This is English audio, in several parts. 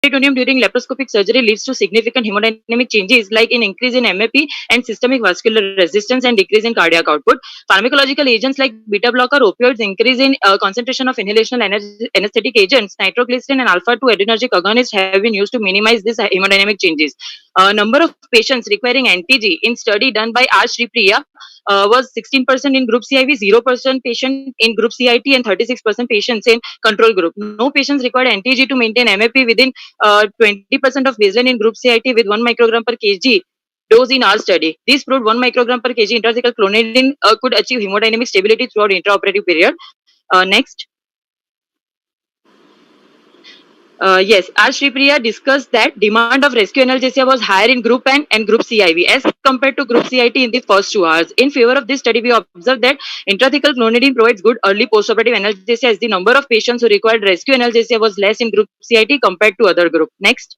peritoneum during laparoscopic surgery leads to significant hemodynamic changes like in increase in MAP and systemic vascular resistance and decrease in cardiac output. Pharmacological agents like beta blocker, opioids, increase in concentration of inhalational anesthetic agents, nitroglycerin and alpha 2 adrenergic agonists have been used to minimize these hemodynamic changes. Number of patients requiring NTG in study done by R. Shripriya was 16% in group CIV, 0% patient in group CIT, and 36% patients in control group. No patients required NTG to maintain MAP within 20% of baseline in group CIT with 1 microgram per kg dose in our study. This proved 1 microgram per kg intrathecal clonidine could achieve hemodynamic stability throughout intraoperative period. Next. Yes, R. Shripriya discussed that demand of rescue analgesia was higher in group N and group CIV as compared to group CIT in the first 2 hours. In favor of this study, we observed that intrathecal clonidine provides good early postoperative analgesia as the number of patients who required rescue analgesia was less in group CIT compared to other group. Next.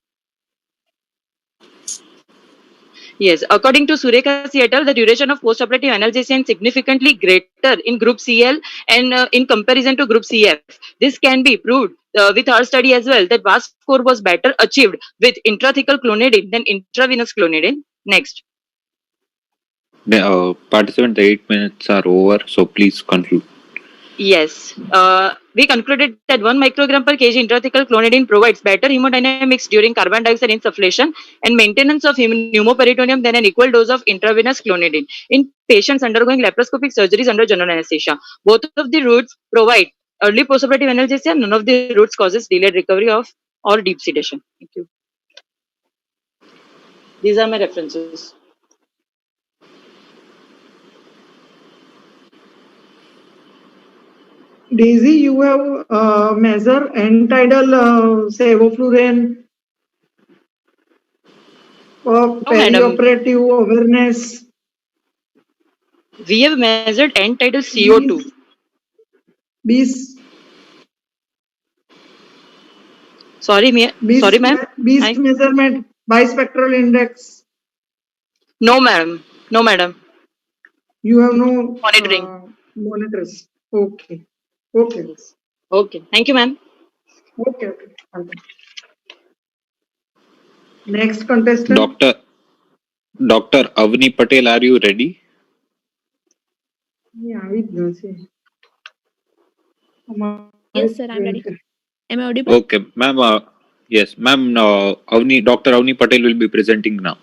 Yes, according to Surekha Seattle, the duration of postoperative analgesia is significantly greater in group CL and in comparison to group CF. This can be proved with our study as well that VAS score was better achieved with intrathecal clonidine than intravenous clonidine. Next. Participant, the 8 minutes are over, so please conclude. Yes, we concluded that 1 microgram per kg intrathecal clonidine provides better hemodynamics during carbon dioxide insufflation and maintenance of pneumoperitoneum than an equal dose of intravenous clonidine in patients undergoing laparoscopic surgeries under general anesthesia. Both of the routes provide early postoperative analgesia. None of the routes causes delayed recovery of or deep sedation. Thank you. These are my references. Daisy, you have measured end-tidal sevoflurane for perioperative awareness. We have measured end-tidal CO2. Sorry, ma'am. Beast measurement, bispectral index. No, madam. No, madam. You have no monitoring. Monitors. Okay. Okay. Okay. Thank you, ma'am. Okay. Next contestant. Dr. Avni Patel, are you ready? Yeah, yes, sir, I'm ready. Am I audible? Okay, ma'am. Yes, ma'am. Dr. Avni Patel will be presenting now.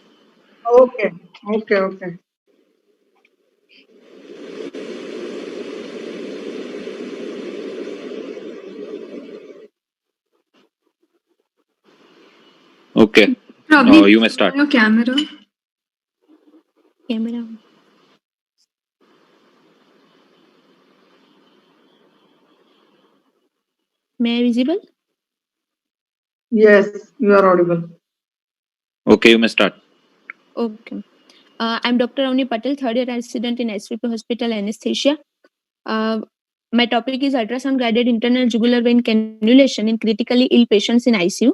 Okay. Okay. Okay. You may start. Your camera. May I visible? Yes, you are audible. Okay, you may start. Okay. I'm Dr. Avni Patel, third year resident in SVP Hospital Anesthesia. My topic is ultrasound guided internal jugular vein cannulation in critically ill patients in ICU.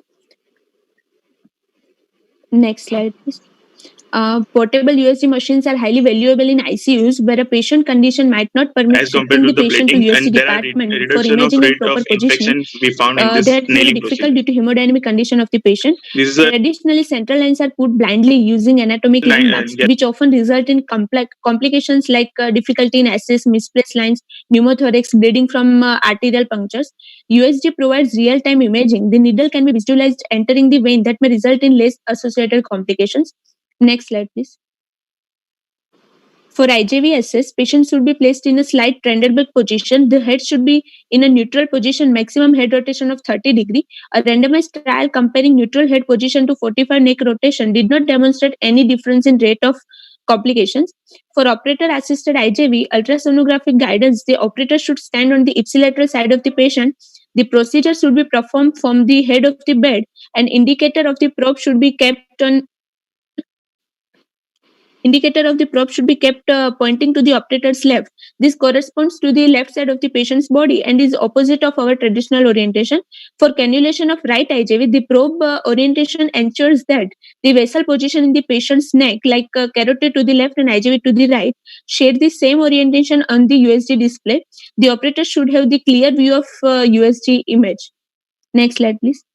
Next slide, please. Portable USG machines are highly valuable in ICUs where a patient condition might not permit shifting the patient to USG department for imaging and proper positioning. They are very difficult due to hemodynamic condition of the patient. Additionally, central lines are put blindly using anatomic landmarks, which often result in complications like difficulty in access, misplaced lines, pneumothorax, bleeding from arterial punctures. USG provides real-time imaging. The needle can be visualized entering the vein that may result in less associated complications. Next slide, please. For IJVSS, patients should be placed in a slight Trendelenburg position. The head should be in a neutral position, maximum head rotation of 30 degrees. A randomized trial comparing neutral head position to 45 neck rotation did not demonstrate any difference in rate of complications. For operator-assisted IJV ultrasonographic guidance, the operator should stand on the ipsilateral side of the patient. The procedure should be performed from the head of the bed. An indicator of the probe should be kept pointing to the operator's left. This corresponds to the left side of the patient's body and is opposite of our traditional orientation. For cannulation of right IJV, the probe orientation ensures that the vessel position in the patient's neck, like carotid to the left and IJV to the right, share the same orientation on the USG display. The operator should have the clear view of USG image. Next slide, please.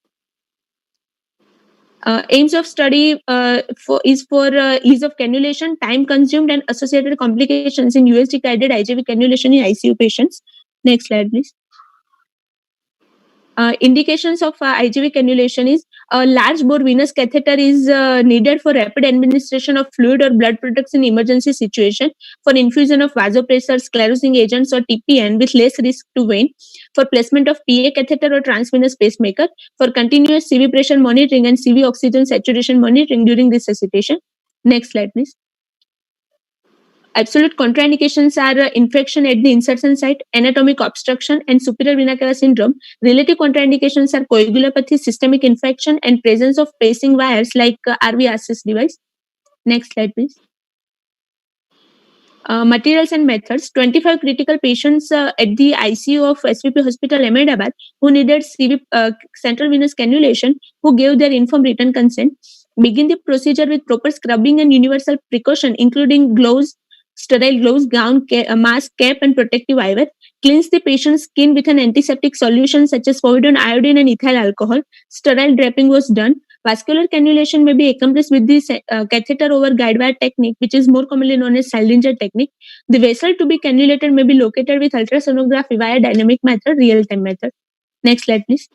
Aims of study for ease of cannulation, time consumed, and associated complications in USD guided IJV cannulation in ICU patients. Next slide, please. Indications of IJV cannulation is a large bore venous catheter is needed for rapid administration of fluid or blood products in emergency situation, for infusion of vasopressor, sclerosing agents, or TPN with less risk to vein, for placement of PA catheter or transvenous pacemaker, for continuous CV pressure monitoring and CV oxygen saturation monitoring during resuscitation. Next slide, please. Absolute contraindications are infection at the insertion site, anatomic obstruction, and superior vena cava syndrome. Relative contraindications are coagulopathy, systemic infection, and presence of pacing wires like RV assist device. Next slide, please. Materials and methods. 25 critical patients at the ICU of SVP Hospital Ahmedabad who needed CV, central venous cannulation, who gave their informed written consent. Begin the procedure with proper scrubbing and universal precaution, including gloves, sterile gloves, gown, mask, cap, and protective eyewear. Cleanse the patient's skin with an antiseptic solution such as povidone iodine and ethyl alcohol. Sterile draping was done. Vascular cannulation may be accomplished with the catheter over guide wire technique, which is more commonly known as Saldinger technique. The vessel to be cannulated may be located with ultrasonography via dynamic method, real-time method. Next slide, please.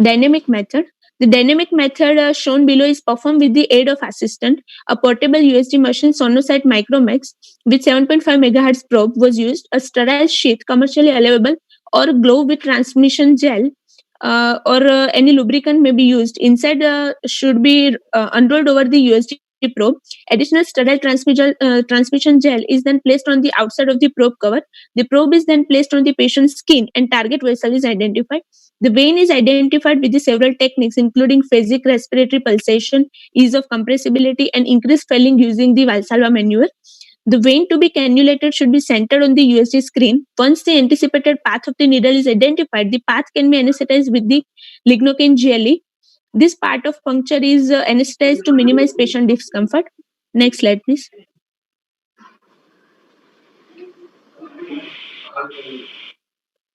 Dynamic method. The dynamic method shown below is performed with the aid of assistant. A portable USG machine, Sonosite Micromax, with 7.5 MHz probe was used. A sterile sheath commercially available or glove with transmission gel or any lubricant may be used. Inside should be unrolled over the USG probe. Additional sterile transmission gel is then placed on the outside of the probe cover. The probe is then placed on the patient's skin and target vessel is identified. The vein is identified with the several techniques, including phasic respiratory pulsation, ease of compressibility, and increased swelling using the Valsalva maneuver. The vein to be cannulated should be centered on the USG screen. Once the anticipated path of the needle is identified, the path can be anesthetized with the lignocaine GLE. This part of puncture is anesthetized to minimize patient discomfort. Next slide, please.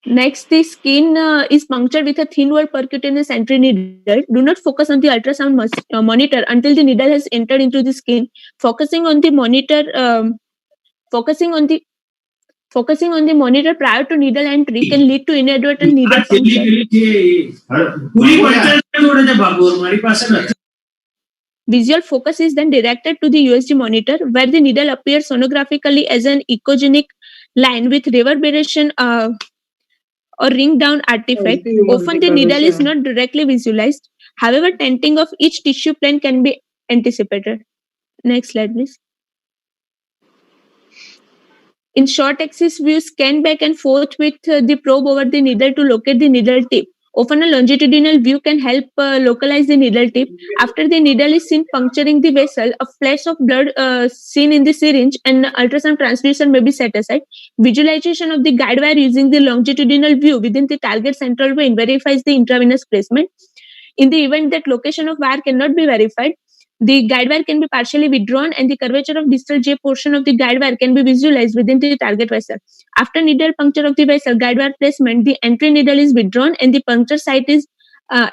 Next, the skin is punctured with a thin wall percutaneous entry needle. Do not focus on the ultrasound monitor until the needle has entered into the skin. Focusing on the monitor prior to needle entry can lead to inadvertent needle puncture. Visual focus is then directed to the USG monitor, where the needle appears sonographically as an echogenic line with reverberation or ring down artifact. Often the needle is not directly visualized. However, tenting of each tissue plane can be anticipated. Next slide, please. In short axis view, scan back and forth with the probe over the needle to locate the needle tip. Often a longitudinal view can help localize the needle tip. After the needle is seen puncturing the vessel, a flash of blood seen in the syringe and ultrasound transducer may be set aside. Visualization of the guide wire using the longitudinal view within the target central vein verifies the intravenous placement. In the event that location of wire cannot be verified, the guide wire can be partially withdrawn and the curvature of distal J portion of the guide wire can be visualized within the target vessel. After needle puncture of the vessel guide wire placement, the entry needle is withdrawn and the puncture site is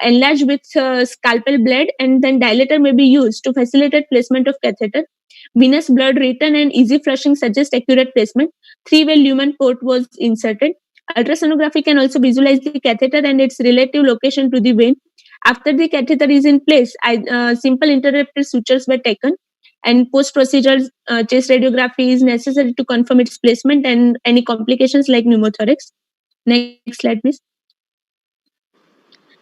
enlarged with scalpel blade, and then dilator may be used to facilitate placement of catheter. Venous blood return and easy flushing suggest accurate placement. 3-way lumen port was inserted. Ultrasonography can also visualize the catheter and its relative location to the vein. After the catheter is in place, simple interrupted sutures were taken, and post-procedure chest radiography is necessary to confirm its placement and any complications like pneumothorax. Next slide, please.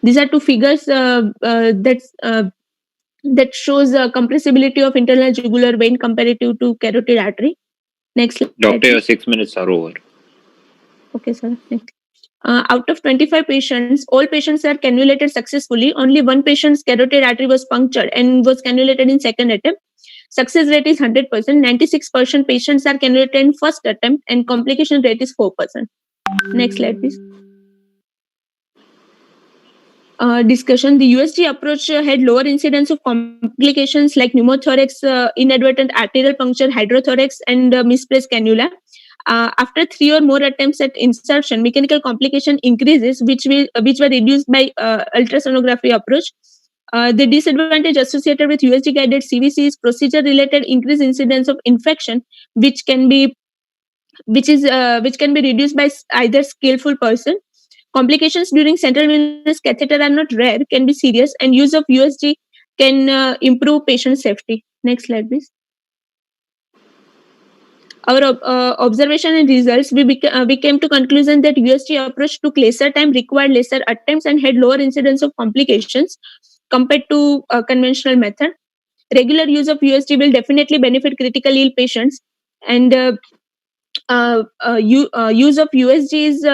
These are two figures that shows compressibility of internal jugular vein comparative to carotid artery. Next slide. Doctor, your 6 minutes are over. Okay, sir. Next. Out of 25 patients, all patients are cannulated successfully. Only one patient's carotid artery was punctured and was cannulated in second attempt. Success rate is 100%. 96% patients are cannulated in first attempt and complication rate is 4%. Next slide, please. Discussion. The USG approach had lower incidence of complications like pneumothorax, inadvertent arterial puncture, hydrothorax, and misplaced cannula. After 3 or more attempts at insertion, mechanical complication increases, which were reduced by ultrasonography approach. The disadvantage associated with USG guided CVC is procedure related increased incidence of infection, which can be reduced by either skillful person. Complications during central venous catheter are not rare, can be serious, and use of USG can improve patient safety. Next slide, please. Our observation and results, we came to conclusion that USG approach took lesser time, required lesser attempts, and had lower incidence of complications compared to conventional method. Regular use of USG will definitely benefit critically ill patients, and use of USG is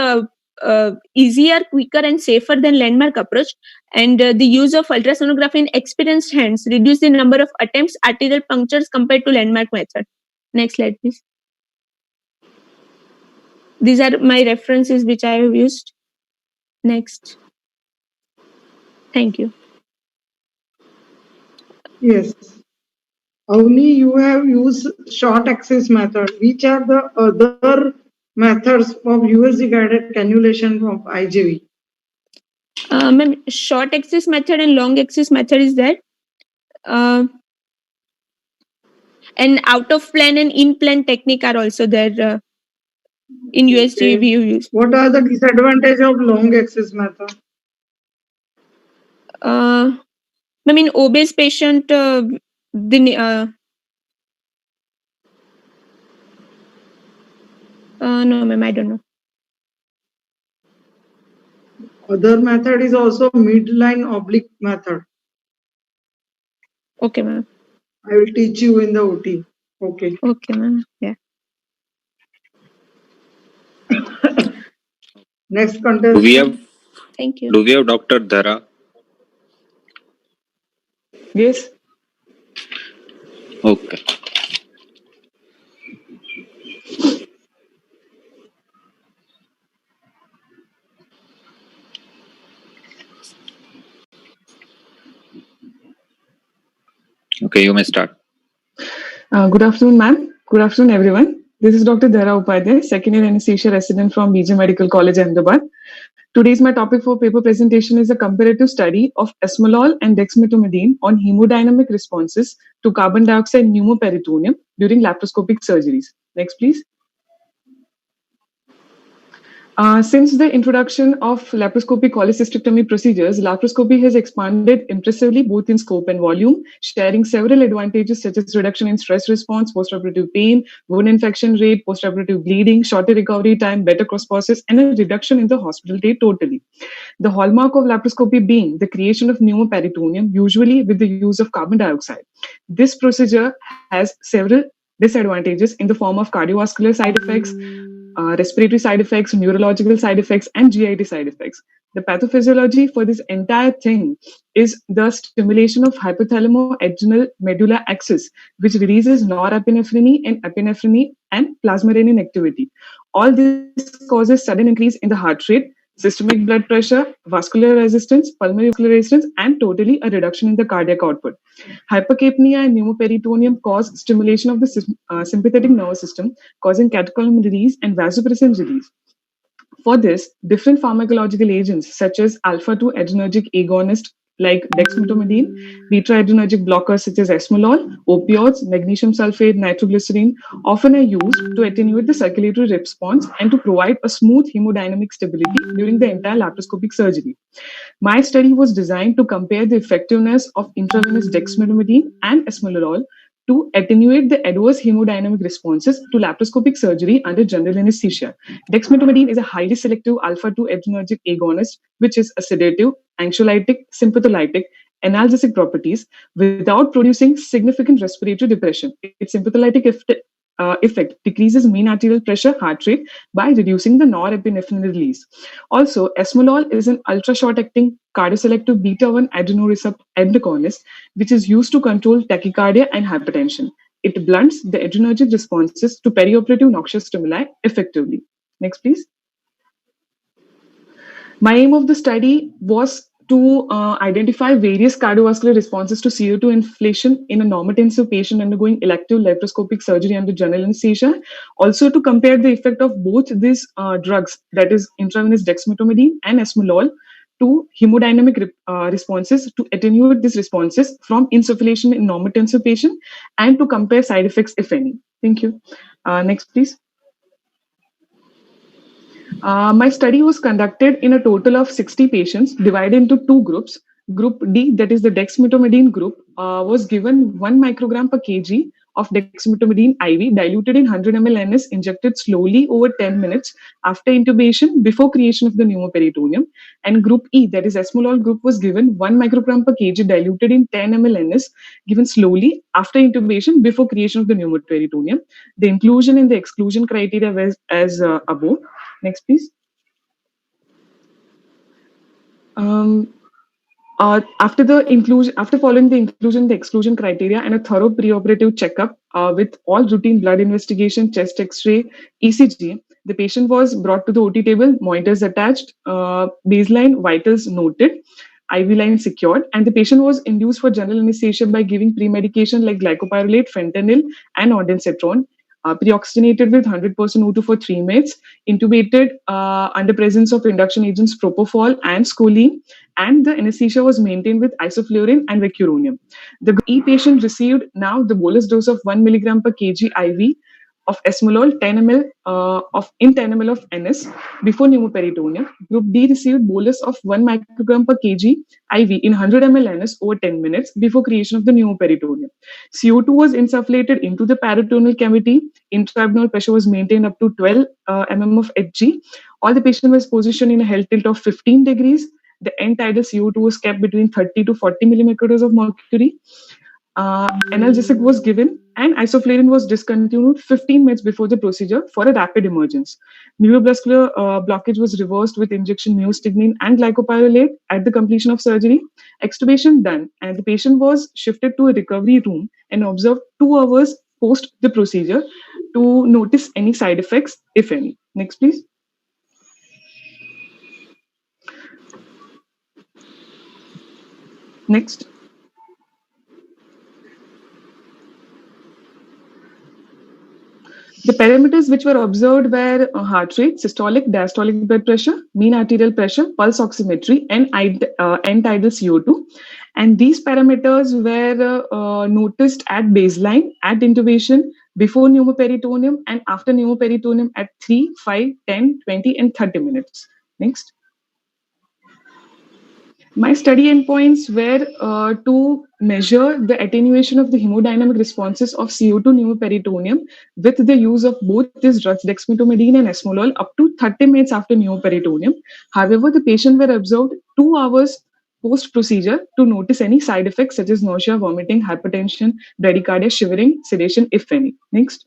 easier, quicker, and safer than landmark approach. And the use of ultrasonography in experienced hands reduce the number of attempts, arterial punctures compared to landmark method. Next slide, please. These are my references which I have used. Next. Thank you. Yes. Avni, you have used short axis method. Which are the other methods of USG guided cannulation of IJV? Ma'am, short axis method and long axis method is there. And out of plan and in plan technique are also there in USG Okay. we use. What are the disadvantages of long axis method? I mean, obese patient, no, ma'am, I don't know. Other method is also midline oblique method. Okay, ma'am. I will teach you in the OT. Okay. Okay, ma'am. Yeah. Next Do contestant. we have Thank you. Dr. Dhara? Yes. Okay. Okay, you may start. Good afternoon, ma'am. Good afternoon, everyone. This is Dr. Dhara Upadhyay, second year anesthesia resident from BJ Medical College, Ahmedabad. Today's my topic for paper presentation is a comparative study of esmolol and dexmedetomidine on hemodynamic responses to carbon dioxide pneumoperitoneum during laparoscopic surgeries. Next, please. Since the introduction of laparoscopic cholecystectomy procedures, laparoscopy has expanded impressively both in scope and volume, sharing several advantages such as reduction in stress response, postoperative pain, wound infection rate, postoperative bleeding, shorter recovery time, better cross-process, and a reduction in the hospital day totally. The hallmark of laparoscopy being the creation of pneumoperitoneum, usually with the use of carbon dioxide. This procedure has several disadvantages in the form of cardiovascular side effects, respiratory side effects, neurological side effects, and GIT side effects. The pathophysiology for this entire thing is the stimulation of hypothalamo-adrenal medulla axis, which releases norepinephrine and epinephrine and plasmarenin activity. All this causes sudden increase in the heart rate, systemic blood pressure, vascular resistance, pulmonary vascular resistance, and totally a reduction in the cardiac output. Hypercapnia and pneumoperitoneum cause stimulation of the sympathetic nervous system, causing catecholamine release and vasopressin release. For this, different pharmacological agents such as alpha-2 adrenergic agonist like dexmedetomidine, beta-adrenergic blockers such as esmolol, opioids, magnesium sulfate, nitroglycerin often are used to attenuate the circulatory response and to provide a smooth hemodynamic stability during the entire laparoscopic surgery. My study was designed to compare the effectiveness of intravenous dexmedetomidine and esmolol to attenuate the adverse hemodynamic responses to laparoscopic surgery under general anesthesia. Dexmedetomidine is a highly selective alpha-2 adrenergic agonist, which is a sedative, anxiolytic, sympatholytic, analgesic properties without producing significant respiratory depression. Its sympatholytic effect decreases mean arterial pressure, heart rate by reducing the norepinephrine release. Also, esmolol is an ultra-short-acting cardioselective beta-1 adrenoreceptor antagonist, which is used to control tachycardia and hypertension. It blunts the adrenergic responses to perioperative noxious stimuli effectively. Next, please. My aim of the study was to identify various cardiovascular responses to CO2 inflation in a normotensive patient undergoing elective laparoscopic surgery under general anesthesia. Also to compare the effect of both these drugs, that is intravenous dexmedetomidine and esmolol, to hemodynamic responses to attenuate these responses from insufflation in normotensive patient, and to compare side effects, if any. Thank you. Next, please. My study was conducted in a total of 60 patients divided into two groups. Group D, that is the dexmedetomidine group, was given 1 microgram per kg of dexmedetomidine IV diluted in 100 ml NS, injected slowly over 10 minutes after intubation before creation of the pneumoperitoneum. And group E, that is esmolol group, was given 1 microgram per kg diluted in 10 ml NS, given slowly after intubation before creation of the pneumoperitoneum. The inclusion and the exclusion criteria was as above. Next, please. After following the inclusion, the exclusion criteria, and a thorough preoperative checkup with all routine blood investigation, chest X-ray, ECG, the patient was brought to the OT table, monitors attached, baseline vitals noted, IV line secured, and the patient was induced for general anesthesia by giving pre-medication like glycopyrrolate, fentanyl, and ondansetron. Pre-oxygenated with 100% O2 for 3 minutes, intubated under presence of induction agents propofol and scoline, and the anesthesia was maintained with isoflurane and vecuronium. The E patient received now the bolus dose of 1 milligram per kg IV of esmolol 10 ml of 10 ml of NS before pneumoperitoneum. Group D received bolus of 1 microgram per kg IV in 100 ml NS over 10 minutes before creation of the pneumoperitoneum. CO2 was insufflated into the peritoneal cavity. Intra-abdominal pressure was maintained up to 12 mm of Hg. All the patient was positioned in a health tilt of 15 degrees. The end tidal CO2 was kept between 30 to 40 millimeters of mercury. Analgesic was given, and isoflurane was discontinued 15 minutes before the procedure for a rapid emergence. Neurovascular blockage was reversed with injection myostignine and glycopyrrolate at the completion of surgery. Extubation done, and the patient was shifted to a recovery room and observed 2 hours post the procedure to notice any side effects, if any. Next, please. Next. The parameters which were observed were heart rate, systolic, diastolic blood pressure, mean arterial pressure, pulse oximetry, and end tidal CO2. And these parameters were noticed at baseline, at intubation, before pneumoperitoneum, and after pneumoperitoneum at 3, 5, 10, 20, and 30 minutes. Next. My study endpoints were to measure the attenuation of the hemodynamic responses of CO2 pneumoperitoneum with the use of both these drugs, dexmedetomidine and esmolol, up to 30 minutes after pneumoperitoneum. However, the patient were observed 2 hours post-procedure to notice any side effects such as nausea, vomiting, hypertension, bradycardia, shivering, sedation, if any. Next.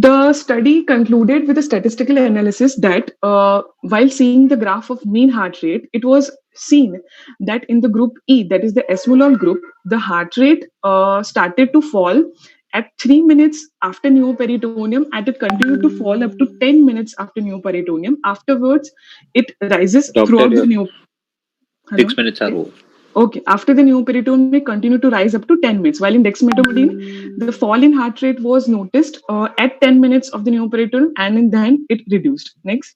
The study concluded with a statistical analysis that while seeing the graph of mean heart rate, it was seen that in the group E, that is the esmolol group, the heart rate started to fall at 3 minutes after pneumoperitoneum, and it continued to fall up to 10 minutes after pneumoperitoneum. Afterwards, it rises throughout the pneumoperitoneum. 6 minutes are over. Okay, after the pneumoperitoneum, it continued to rise up to 10 minutes, while in dexmedetomidine, the fall in heart rate was noticed at 10 minutes of the pneumoperitoneum, and then it reduced. Next.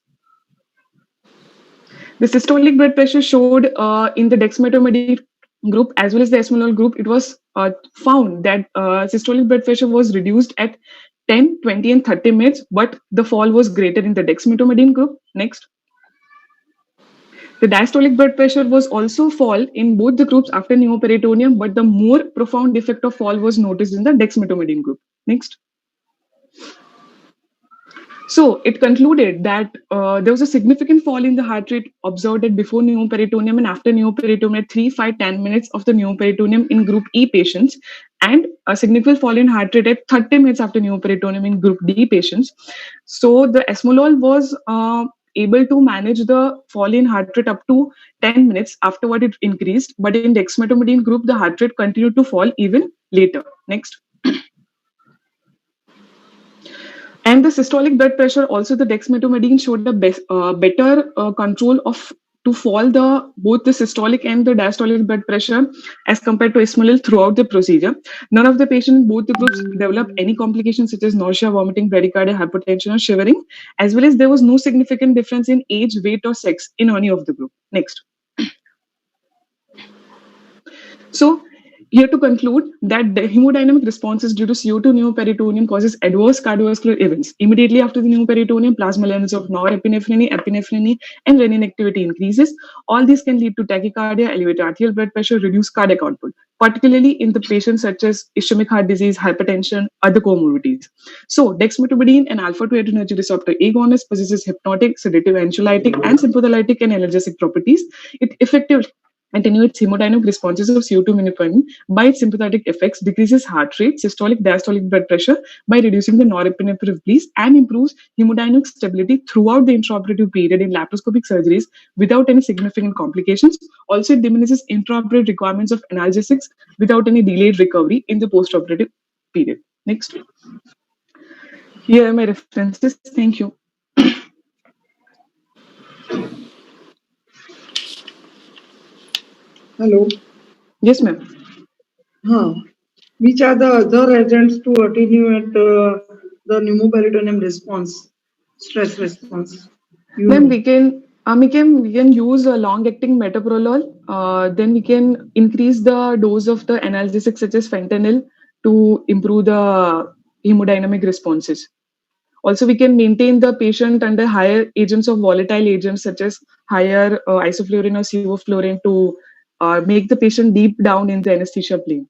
The systolic blood pressure showed in the dexmedetomidine group as well as the esmolol group, it was found that systolic blood pressure was reduced at 10, 20, and 30 minutes, but the fall was greater in the dexmedetomidine group. Next. The diastolic blood pressure was also fall in both the groups after pneumoperitoneum, but the more profound effect of fall was noticed in the dexmedetomidine group. Next. So it concluded that there was a significant fall in the heart rate observed at before pneumoperitoneum and after pneumoperitoneum at 3, 5, 10 minutes of the pneumoperitoneum in group E patients, and a significant fall in heart rate at 30 minutes after pneumoperitoneum in group D patients. So the esmolol was able to manage the fall in heart rate up to 10 minutes afterward it increased, but in dexmedetomidine group, the heart rate continued to fall even later. Next. And the systolic blood pressure, also the dexmedetomidine showed a better control of to fall both the systolic and the diastolic blood pressure as compared to esmolol throughout the procedure. None of the patients in both the groups developed any complications such as nausea, vomiting, bradycardia, hypotension, or shivering, as well as there was no significant difference in age, weight, or sex in any of the group. Next. So, here to conclude that the hemodynamic responses due to CO2 pneumoperitoneum causes adverse cardiovascular events. Immediately after the pneumoperitoneum, plasma levels of norepinephrine, epinephrine, and renin activity increases. All these can lead to tachycardia, elevated arterial blood pressure, reduced cardiac output, particularly in the patients such as ischemic heart disease, hypertension, other comorbidities. So, dexmedetomidine, an alpha-2 adrenergic receptor agonist, possesses hypnotic, sedative, anxiolytic, and sympatholytic and analgesic properties. It effectively attenuates hemodynamic responses of CO2 pneumoperitoneum by its sympathetic effects, decreases heart rate, systolic, diastolic blood pressure by reducing the norepinephrine release, and improves hemodynamic stability throughout the intraoperative period in laparoscopic surgeries without any significant complications. Also, it diminishes intraoperative requirements of analgesics without any delayed recovery in the postoperative period. Next. Here are my references. Thank you. Hello. Yes, ma'am. Which are the other agents to attenuate the pneumoperitoneum response, stress response? Then we can use a long-acting metoprolol. Then we can increase the dose of the analgesics such as fentanyl to improve the hemodynamic responses. Also, we can maintain the patient under higher agents of volatile agents such as higher isoflurane or sevoflurane to make the patient deep down in the anesthesia plane.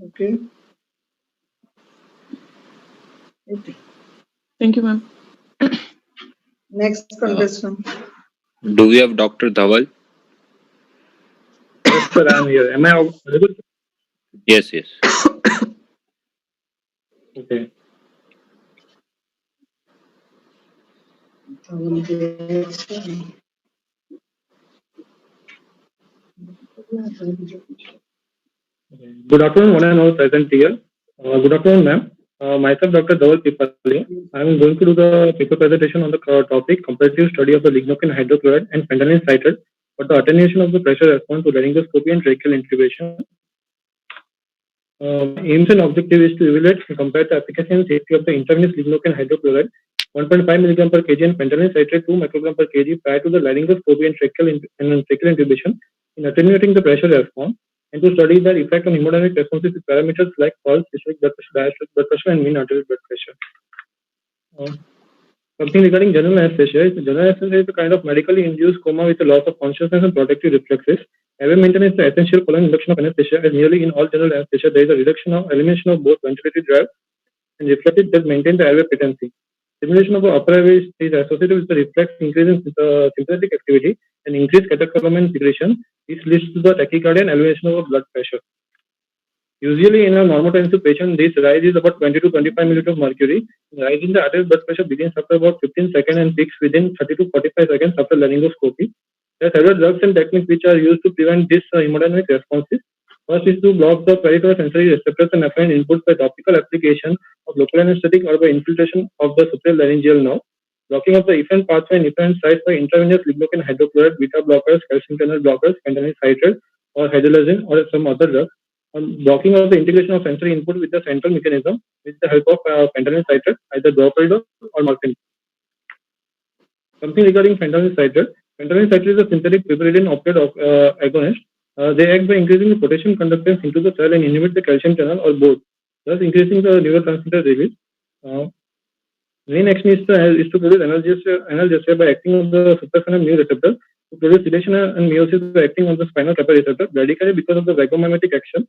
Okay. Thank you, ma'am. Next contestant. Do we have Dr. Dhaval? Yes, sir, I'm here. Am I audible? Yes, yes. Okay. Good afternoon, one and all present here. Good afternoon, ma'am. Myself, Dr. Dhaval Pipali. I am going to do the paper presentation on the topic comparative study of the lignocaine hydrochloride and fentanyl citrate for the attenuation of the pressure response to laryngoscopy and tracheal intubation. Aims and objective is to evaluate and compare the efficacy and safety of the intravenous lignocaine hydrochloride 1.5 mg per kg and fentanyl citrate 2 microgram per kg prior to the laryngoscopy and tracheal intubation in attenuating the pressure response, and to study their effect on hemodynamic responses with parameters like pulse, systolic blood pressure, diastolic blood pressure, and mean arterial blood pressure. Something regarding general anesthesia. General anesthesia is a kind of medically induced coma with a loss of consciousness and protective reflexes. Airway maintenance is essential following induction of anesthesia, as nearly in all general anesthesia there is a elimination of both ventilatory drive and reflected that maintain the airway patency. Stimulation of the upper airway is associated with the reflex increase in sympathetic activity and increased catecholamine secretion. This leads to the tachycardia and elevation of blood pressure. Usually in a normotensive patient, this rise is about 20 to 25 milliliters of mercury. Rise in the arterial blood pressure begins after about 15 seconds and peaks within 30 to 45 seconds after laryngoscopy. There are several drugs and techniques which are used to prevent this hemodynamic responses. First is to block the peripheral sensory receptors and afferent inputs by topical application of local anesthetic or by infiltration of the supralaryngeal nerve. Blocking of the efferent pathway and efferent sites by intravenous lignocaine hydrochloride, beta blockers, calcium channel blockers, fentanyl citrate, or hydrolazine, or some other drugs. Blocking of the integration of sensory input with the central mechanism with the help of fentanyl citrate, either droperidol or morphine. Something regarding fentanyl citrate. Fentanyl citrate is a synthetic piperidine opioid agonist. They act by increasing the potassium conductance into the cell and inhibit the calcium channel or both, thus increasing the neurotransmitter release. Main action is to produce analgesia by acting on the supracranial mu receptor, to produce sedation and meiosis by acting on the spinal kappa receptor, bradycardia because of the vagomimetic action,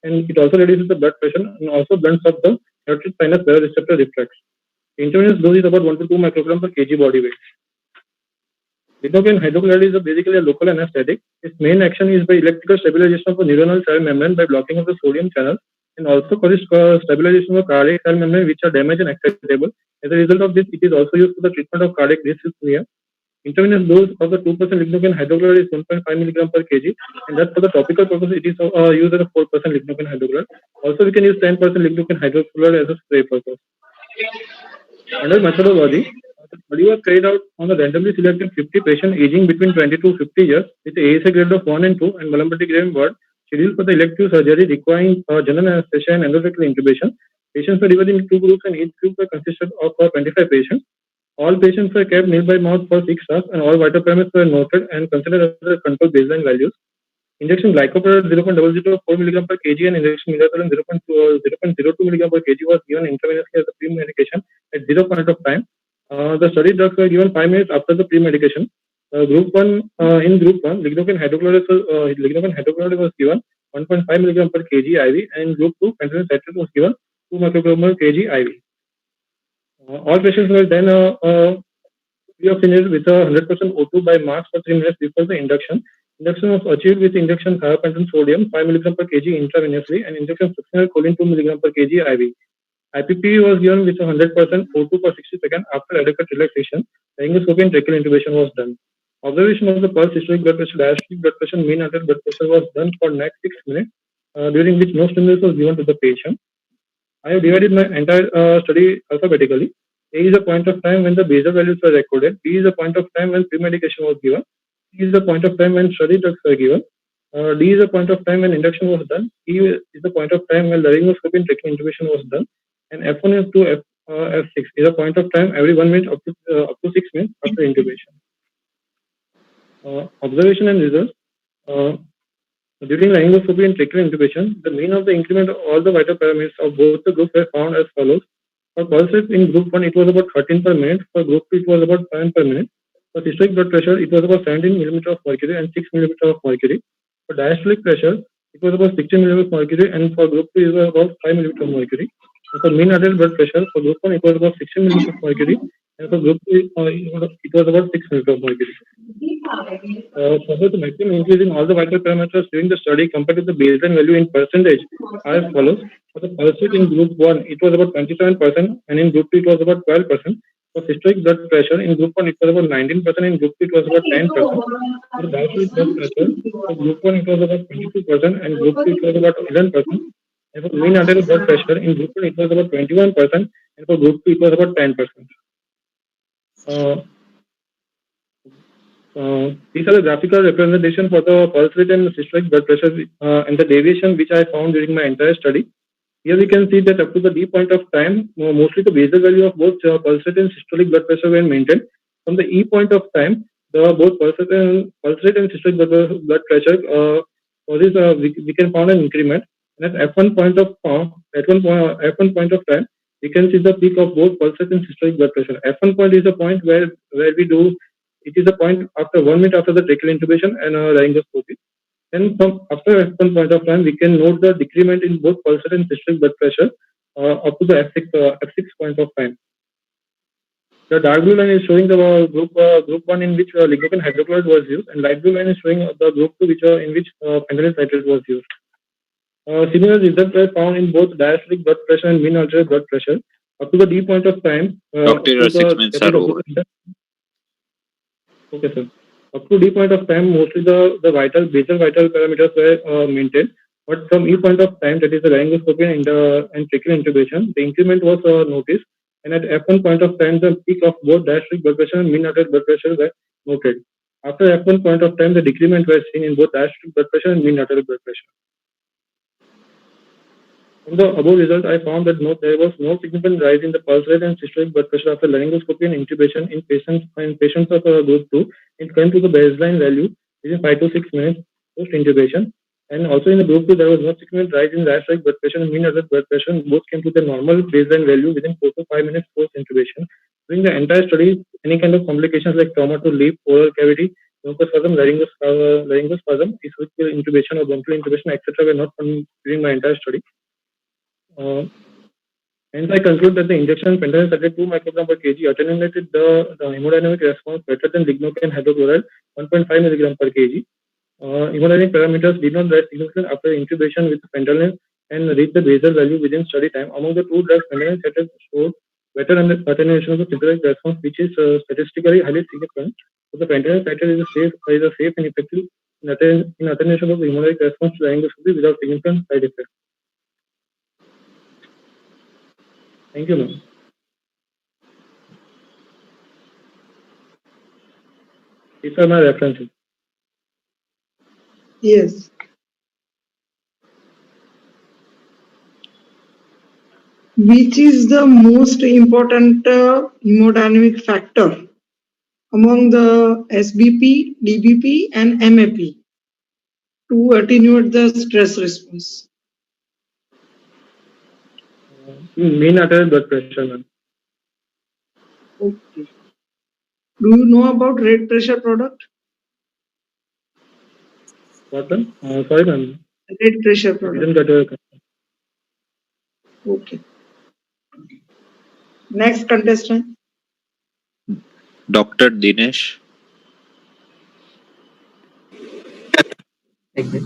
and it also reduces the blood pressure and also blunts up the carotid sinus baroreceptor reflex. The intravenous dose is about 1 to 2 microgram per kg body weight. Lignocaine hydrochloride is basically a local anesthetic. Its main action is by electrical stabilization of the neuronal cell membrane by blocking of the sodium channels, and also causes stabilization of cardiac cell membrane which are damaged and excitable. As a result of this, it is also used for the treatment of cardiac dysrhythmia. Intravenous dose of the 2% lignocaine hydrochloride is 1.5 milligram per kg, and that for the topical purpose it is used as a 4% lignocaine hydrochloride. Also, we can use 10% lignocaine hydrochloride as a spray purpose. Under methodology, the study was carried out on the randomly selected 50 patients aging between 20 to 50 years with the ASA grade of 1 and 2 and Mallampati grade 1, scheduled for the elective surgery requiring general anesthesia and endotracheal intubation. Patients were divided into 2 groups, and each group consisted of 25 patients. All patients were kept nil by mouth for 6 hours, and all vital parameters were noted and considered as control baseline values. Injection glycopyrrolate 0.004 milligram per kg and injection midostaurin 0.02 milligram per kg was given intravenously as a pre-medication at 0 point of time. The study drugs were given 5 minutes after the pre-medication. In group 1, lignocaine hydrochloride was given 1.5 milligram per kg IV, and in group 2, fentanyl citrate was given 2 microgram per kg IV. All patients were then pre-oxygenated with 100% O2 by mask for 3 minutes before the induction. Induction was achieved with injection thiopentane sodium 5 mg per kg intravenously and injection succinyl choline 2 mg per kg IV. IPP was given with 100% O2 for 60 seconds after adequate relaxation. Laryngoscopy and tracheal intubation was done. Observation of the pulse, systolic blood pressure, diastolic blood pressure, mean arterial blood pressure was done for next 6 minutes, during which no stimulus was given to the patient. I have divided my entire study alphabetically. A is the point of time when the basal values were recorded. B is the point of time when pre-medication was given. C is the point of time when study drugs were given. D is the point of time when induction was done. E is the point of time when laryngoscopy and tracheal intubation was done. And F1 to F6 is a point of time every 1 minute up to 6 minutes after intubation. Observation and results. During laryngoscopy and tracheal intubation, the mean of the increment of all the vital parameters of both the groups were found as follows. For pulse rate in group 1, it was about 13 per minute. For group 2, it was about 7 per minute. For systolic blood pressure, it was about 17 mm of mercury and 6 mm of mercury. For diastolic pressure, it was about 16 mm of mercury, and for group 2, it was about 5 mm of mercury. And for mean arterial blood pressure, for group 1, it was about 16 mm of mercury, and for group 2, it was about 6 mm of mercury. Further, the maximum increase in all the vital parameters during the study compared to the baseline value in percentage are as follows. For the pulse rate in group 1, it was about 27%, and in group 2, it was about 12%. For systolic blood pressure, in group 1, it was about 19%, in group 2, it was about 10%. For diastolic blood pressure, for group 1, it was about 22%, and group 2, it was about 11%. And for mean arterial blood pressure, in group 1, it was about 21%, and for group 2, it was about 10%. These are the graphical representation for the pulse rate and systolic blood pressure and the deviation which I found during my entire study. Here we can see that up to the D point of time, mostly the basal value of both pulse rate and systolic blood pressure were maintained. From the E point of time, both pulse rate and systolic blood pressure we can find an increment. And at F1 point of time, we can see the peak of both pulse rate and systolic blood pressure. F1 point is the point where we do. It is the point after 1 minute after the tracheal intubation and laryngoscopy. And from after F1 point of time, we can note the decrement in both pulse rate and systolic blood pressure up to the F6 point of time. The dark blue line is showing the group 1 in which lignocaine hydrochloride was used, and light blue line is showing the group 2 in which fentanyl citrate was used. Similar results were found in both diastolic blood pressure and mean arterial blood pressure up to the D point of time. Doctor, your 6 minutes are over. Okay, sir. Up to D point of time, mostly the basal vital parameters were maintained. But from E point of time, that is the laryngoscopy and tracheal intubation, the increment was noticed. And at F1 point of time, the peak of both diastolic blood pressure and mean arterial blood pressure were noted. After F1 point of time, the decrement was seen in both diastolic blood pressure and mean arterial blood pressure. From the above result, I found that there was no significant rise in the pulse rate and systolic blood pressure after laryngoscopy and intubation in patients of group 2 in current to the baseline value within 5 to 6 minutes post intubation. And also in the group 2, there was no significant rise in diastolic blood pressure and mean arterial blood pressure, and both came to the normal baseline value within 4 to 5 minutes post intubation. During the entire study, any kind of complications like trauma to lip, oral cavity, bronchospasm, laryngospasm, esophageal intubation or bronchial intubation, etc., were not found during my entire study. Hence, I conclude that the injection fentanyl citrate 2 microgram per kg attenuated the hemodynamic response better than lignocaine hydrochloride 1.5 milligram per kg. Hemodynamic parameters did not rise significantly after intubation with fentanyl and reached the basal value within study time. Among the two drugs, fentanyl citrate showed better attenuation of the symptomatic response, which is statistically highly significant. So the fentanyl cited is a safe and effective in attenuation of the hemorrhagic response to laryngoscopy without significant side effects. Thank you, ma'am. These are my references. Yes. Which is the most important hemodynamic factor among the SBP, DBP, and MAP to attenuate the stress response? Mean arterial blood pressure, ma'am. Okay. Do you know about red pressure product? What, ma'am? Sorry, ma'am. Red pressure I product. didn't get your question. Okay. Next contestant. Dr. Dinesh. Okay.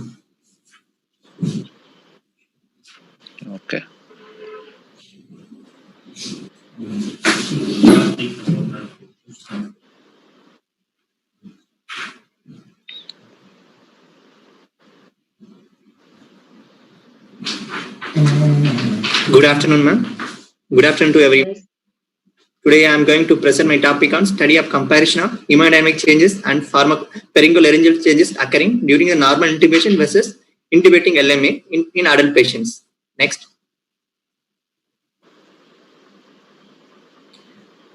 Good afternoon, ma'am. Good afternoon to everyone. Today I am going to present my topic on study of comparison of hemodynamic changes and pharyngolaryngeal changes occurring during the normal intubation versus intubating LMA in adult patients. Next.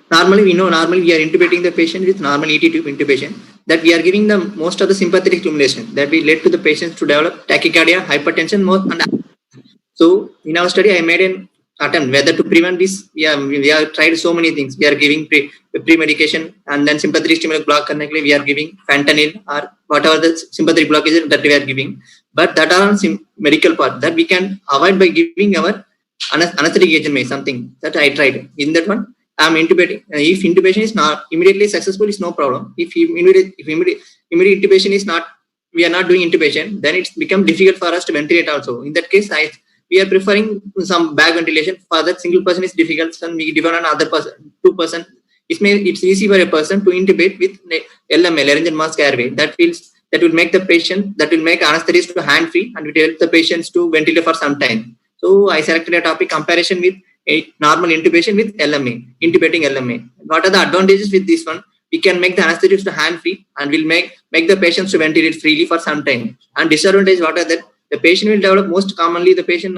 Normally we are intubating the patient with normal ET tube intubation, that we are giving them most of the sympathetic stimulation that will lead to the patients to develop tachycardia, hypertension, and so in our study, I made an attempt whether to prevent this. We have tried so many things. We are giving pre-medication and then sympathetic stimulant block currently we are giving fentanyl or whatever the sympathetic block is that we are giving. But that are medical part that we can avoid by giving our anesthetic agent may something that I tried. In that one, I am intubating. If intubation is not immediately successful, is no problem. If immediate intubation is not, we are not doing intubation, then it's become difficult for us to ventilate also. In that case, we are preferring some bag ventilation. For that single person is difficult, and we depend on other person, 2 person. It's easy for a person to intubate with LMA, laryngeal mask airway. That will make the patient, that will make anesthetist to hand free and will help the patients to ventilate for some time. So I selected a topic comparison with a normal intubation with LMA, intubating LMA. What are the advantages with this one? We can make the anesthetist to hand free and will make the patients to ventilate freely for some time. And disadvantage, what are that? The patient will develop most commonly, the patient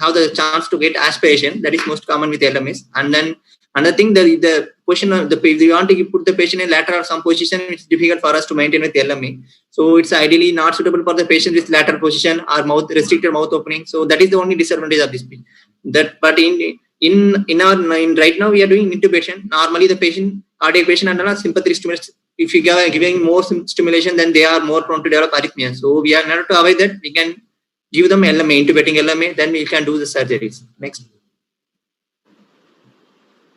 have the chance to get aspiration. That is most common with LMS. And then another thing, the position of if you want to put the patient in lateral or some position, it's difficult for us to maintain with LMA. So it's ideally not suitable for the patient with lateral position or restricted mouth opening. So that is the only disadvantage of this. But in right now we are doing intubation. Normally the cardiac patient under sympathetic stimulation. If you are giving more stimulation, then they are more prone to develop arrhythmia. So we are not to avoid that. We can give them LMA, intubating LMA, then we can do the surgeries. Next,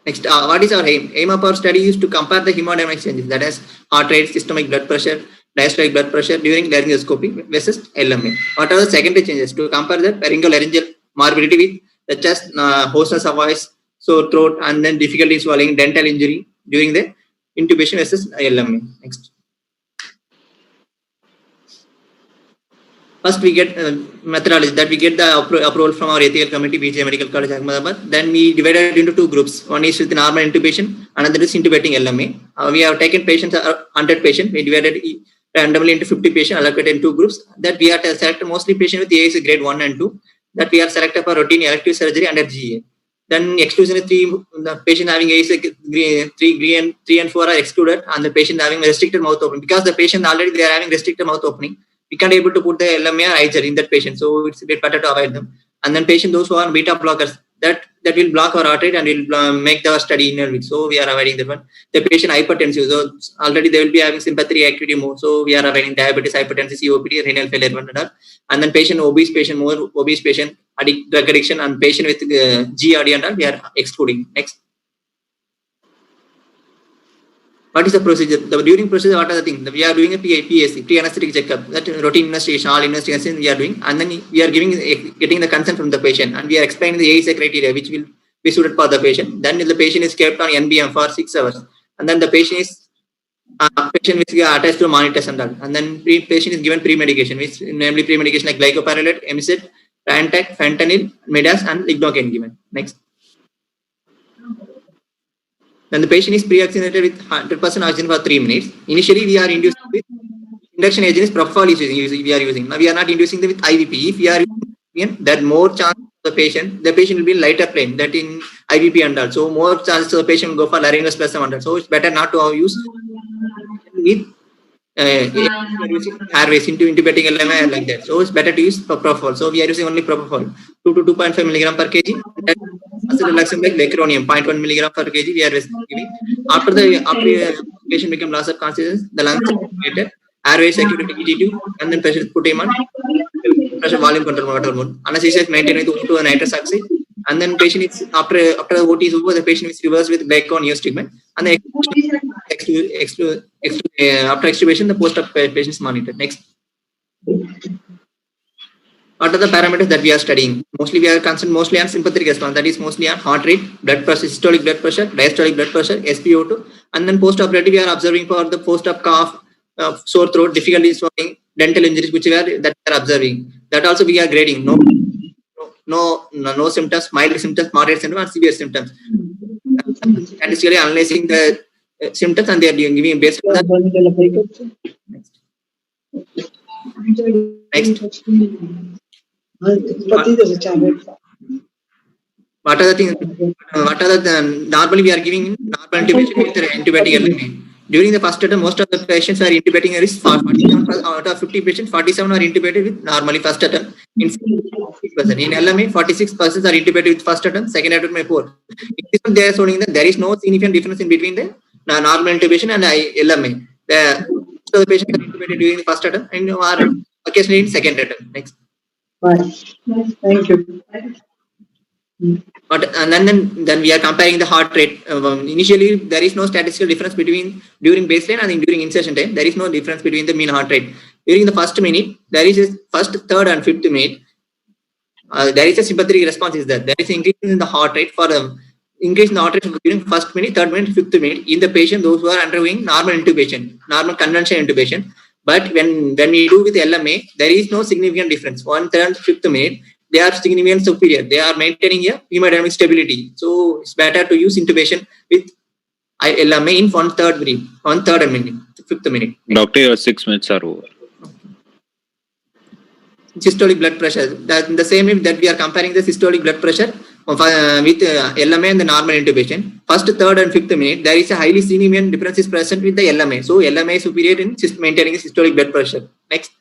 what is our aim? Aim of our study is to compare the hemodynamic changes, that is heart rate, systolic blood pressure, diastolic blood pressure during laryngoscopy versus LMA. What are the secondary changes? To compare the pharyngolaryngeal morbidity with the chest, hoarseness of voice, sore throat, and then difficulty swallowing, dental injury during the intubation versus LMA. Next. First, we get methodology, that we get the approval from our ethical committee, BJ Medical College, Ahmedabad. Then we divided into 2 groups. One is with normal intubation, another is intubating LMA. We have taken patients, 100 patients. We divided randomly into 50 patients, allocated in 2 groups. That we are selected mostly patients with AS grade 1 and 2. That we are selected for routine elective surgery under GA. Then exclusion 3, the patient having AS 3 and 4 are excluded, and the patient having restricted mouth opening. Because the patient already they are having restricted mouth opening, we can't able to put the LMA or IGER in that patient, so it's a bit better to avoid them. And then patient those who are beta blockers, that will block our heart rate and will make the study invalid. So we are avoiding that one. The patient hypertensive, so already they will be having sympathetic activity more, so we are avoiding diabetes, hypertension, COPD, renal failure, and then patient obese patient, more obese patient, drug addiction, and patient with GRD and all, we are excluding. Next. What is the procedure? During procedure, what are the things? We are doing a PAC, pre-anesthetic checkup, that routine investigation, all investigations we are doing, and then we are getting the consent from the patient, and we are explaining the ASA criteria which will be suited for the patient. Then the patient is kept on NBM for 6 hours, and then the patient is patient which is attached to monitors and all. And then patient is given pre-medication, which namely pre-medication like glycopyrrolate, Emised, Rantac, fentanyl, Midas, and lignocaine given. Next. Then the patient is pre-oxygenated with 100% oxygen for 3 minutes. Initially, we are inducing with induction agent is propofol we are using. Now we are not inducing with IVP. If we are using that, more chance of the patient will be in lighter plane that in IVP and all. So more chances the patient will go for laryngospasm and all. So it's better not to use with using airways into intubating LMI like that. So it's better to use propofol. So we are using only propofol 2 to 2.5 milligram per kg. Relaxant like Vecuronium 0.1 milligram per kg we are giving. After patient become loss of consciousness, the lungs are activated, airway security ET2, and then pressure put him on pressure volume control motor mode. Anesthesia is maintained with O2 and nitrous oxide, and then patient is after the OT is over, the patient is reversed with glycol neostickment, and then after extubation the post-op patient is monitored. Next. What are the parameters that we are studying? Mostly we are concerned mostly on sympathetic response, that is mostly on heart rate, blood pressure, systolic blood pressure, diastolic blood pressure, SpO2, and then post-operative we are observing for the post-op cough, sore throat, difficulty swallowing, dental injuries which we are observing. That also we are grading. No symptoms, mild symptoms, moderate symptoms, or severe symptoms. Statistically analyzing the symptoms and they are giving based on that. Next. What are the things? Normally we are giving normal intubation with intubating LMA. During the first attempt, most of the patients are intubating at risk. 47 out of 50 patients, 47 are intubated with normally first attempt. In LMA, 46% are intubated with first attempt, second attempt may 4. In this one, they are showing that there is no significant difference in between the normal intubation and LMA. The patients are intubated during the first attempt and are occasionally in second attempt. Next. Thank you. But and then we are comparing the heart rate. Initially, there is no statistical difference between during baseline and during insertion time. There is no difference between the mean heart rate. During the first minute, there is a first, third, and fifth minute. There is a sympathetic response. Is that there is increase in the heart rate for increase in the heart rate during first minute, third minute, fifth minute in the patient those who are undergoing normal intubation, normal conventional intubation. But when we do with LMA, there is no significant difference. 1/3, fifth minute. They are significantly superior. They are maintaining a hemodynamic stability. So it's better to use intubation with LMA in 1/3 minute, fifth minute. Doctor, your 6 minutes are over. Systolic blood pressure. That the same way that we are comparing the systolic blood pressure with LMA and the normal intubation. First, third, and fifth minute, there is a highly significant difference is present with the LMA. So LMA is superior in maintaining the systolic blood pressure. Next.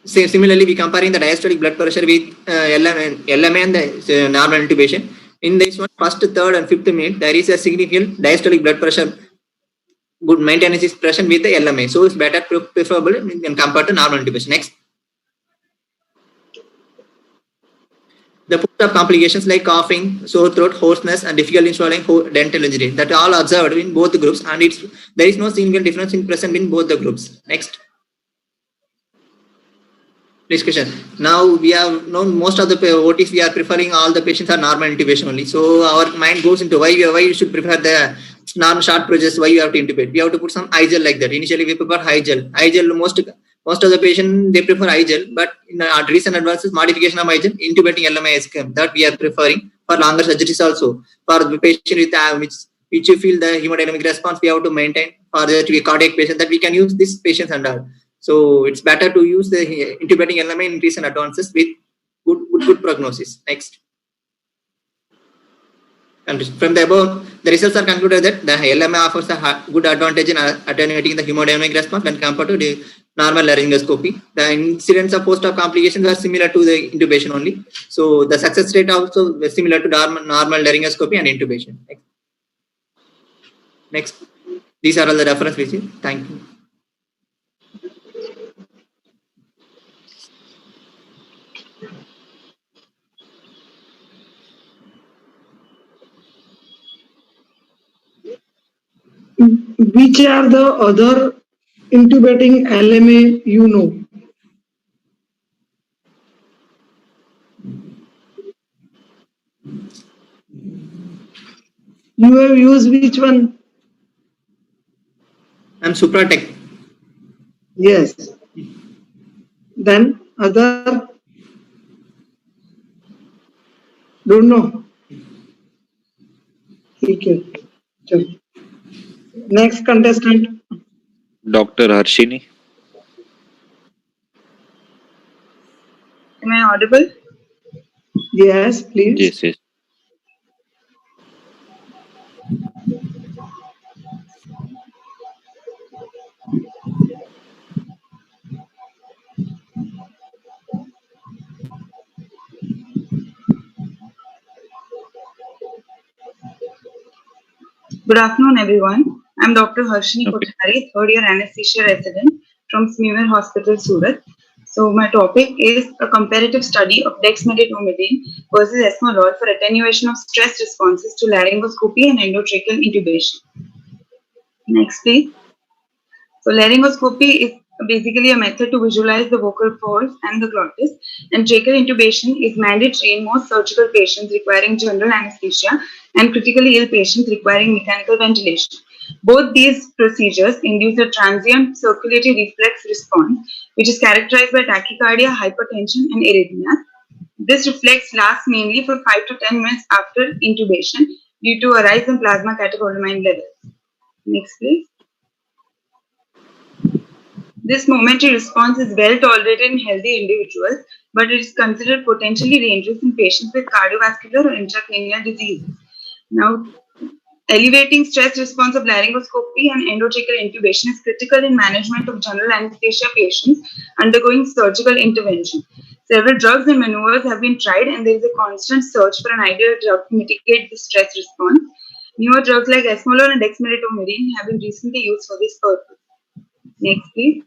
Similarly, we comparing the diastolic blood pressure with LMA and the normal intubation. In this one, first, third, and fifth minute, there is a significant diastolic blood pressure. Good maintenance is present with the LMA, so it's better preferable when compared to normal intubation. Next, the post-op complications like coughing, sore throat, hoarseness, and difficulty in swallowing, dental injury that are all observed in both the groups, and there is no significant difference in present in both the groups. Next. Discussion. Now we have known most of the OTs we are preferring all the patients are normal intubation only. So our mind goes into why you should prefer the normal short procedures, why you have to intubate. We have to put some I-gel like that. Initially we prefer I-gel. I-gel most of the patients they prefer I-gel, but in recent advances modification of I-gel, intubating LMA has come that we are preferring for longer surgeries also. For the patient with which you feel the hemodynamic response we have to maintain for the cardiac patient that we can use these patients and all. So it's better to use the intubating LMA in recent advances with good prognosis. Next. And from the above, the results are concluded that the LMA offers a good advantage in attenuating the hemodynamic response when compared to the normal laryngoscopy. The incidence of post-op complications are similar to the intubation only. So the success rate also is similar to normal laryngoscopy and intubation. Next. These are all the reference pages. Thank you. Which are the other intubating LMA you know? You have used which one? I'm Supratech. Yes. Then other? Don't know. Okay. Chalo. Next contestant. Dr. Harshini. Am I audible? Yes, please. Yes, yes. Good afternoon, everyone. I'm Dr. Harshini Okay. Kothari, third year anesthesia resident from Smear Hospital, Surat. So my topic is a comparative study of dexmedetomidine versus esmolol for attenuation of stress responses to laryngoscopy and endotracheal intubation. Next, please. So laryngoscopy is basically a method to visualize the vocal folds and the glottis, and tracheal intubation is mandatory in most surgical patients requiring general anesthesia and critically ill patients requiring mechanical ventilation. Both these procedures induce a transient circulatory reflex response, which is characterized by tachycardia, hypertension, and arrhythmia. This reflex lasts mainly for 5 to 10 minutes after intubation due to a rise in plasma catecholamine levels. Next, please. This momentary response is well tolerated in healthy individuals, but it is considered potentially dangerous in patients with cardiovascular or intracranial diseases. Now, elevating stress response of laryngoscopy and endotracheal intubation is critical in management of general anesthesia patients undergoing surgical intervention. Several drugs and maneuvers have been tried, and there is a constant search for an ideal drug to mitigate the stress response. Newer drugs like esmolol and dexmedetomidine have been recently used for this purpose. Next, please.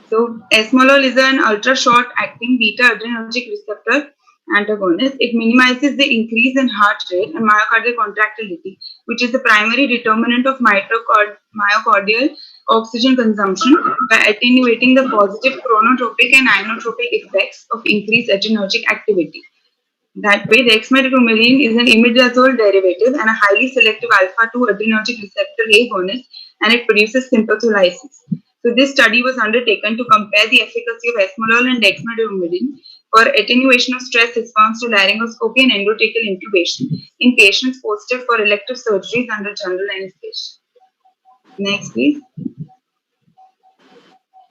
So, esmolol is an ultra-short-acting beta-adrenergic receptor antagonist. It minimizes the increase in heart rate and myocardial contractility, which is the primary determinant of myocardial oxygen consumption, by attenuating the positive chronotropic and inotropic effects of increased adrenergic activity. That way, dexmedetomidine is an imidazole derivative and a highly selective alpha-2 adrenergic receptor agonist, and it produces sympatholysis. So this study was undertaken to compare the efficacy of esmolol and dexmedetomidine for attenuation of stress response to laryngoscopy and endotracheal intubation in patients posted for elective surgeries under general anesthesia. Next, please.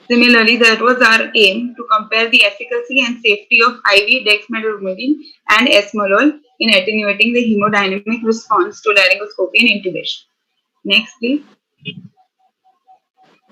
Similarly, that was our aim to compare the efficacy and safety of IV dexmedetomidine and esmolol in attenuating the hemodynamic response to laryngoscopy and intubation. Next, please.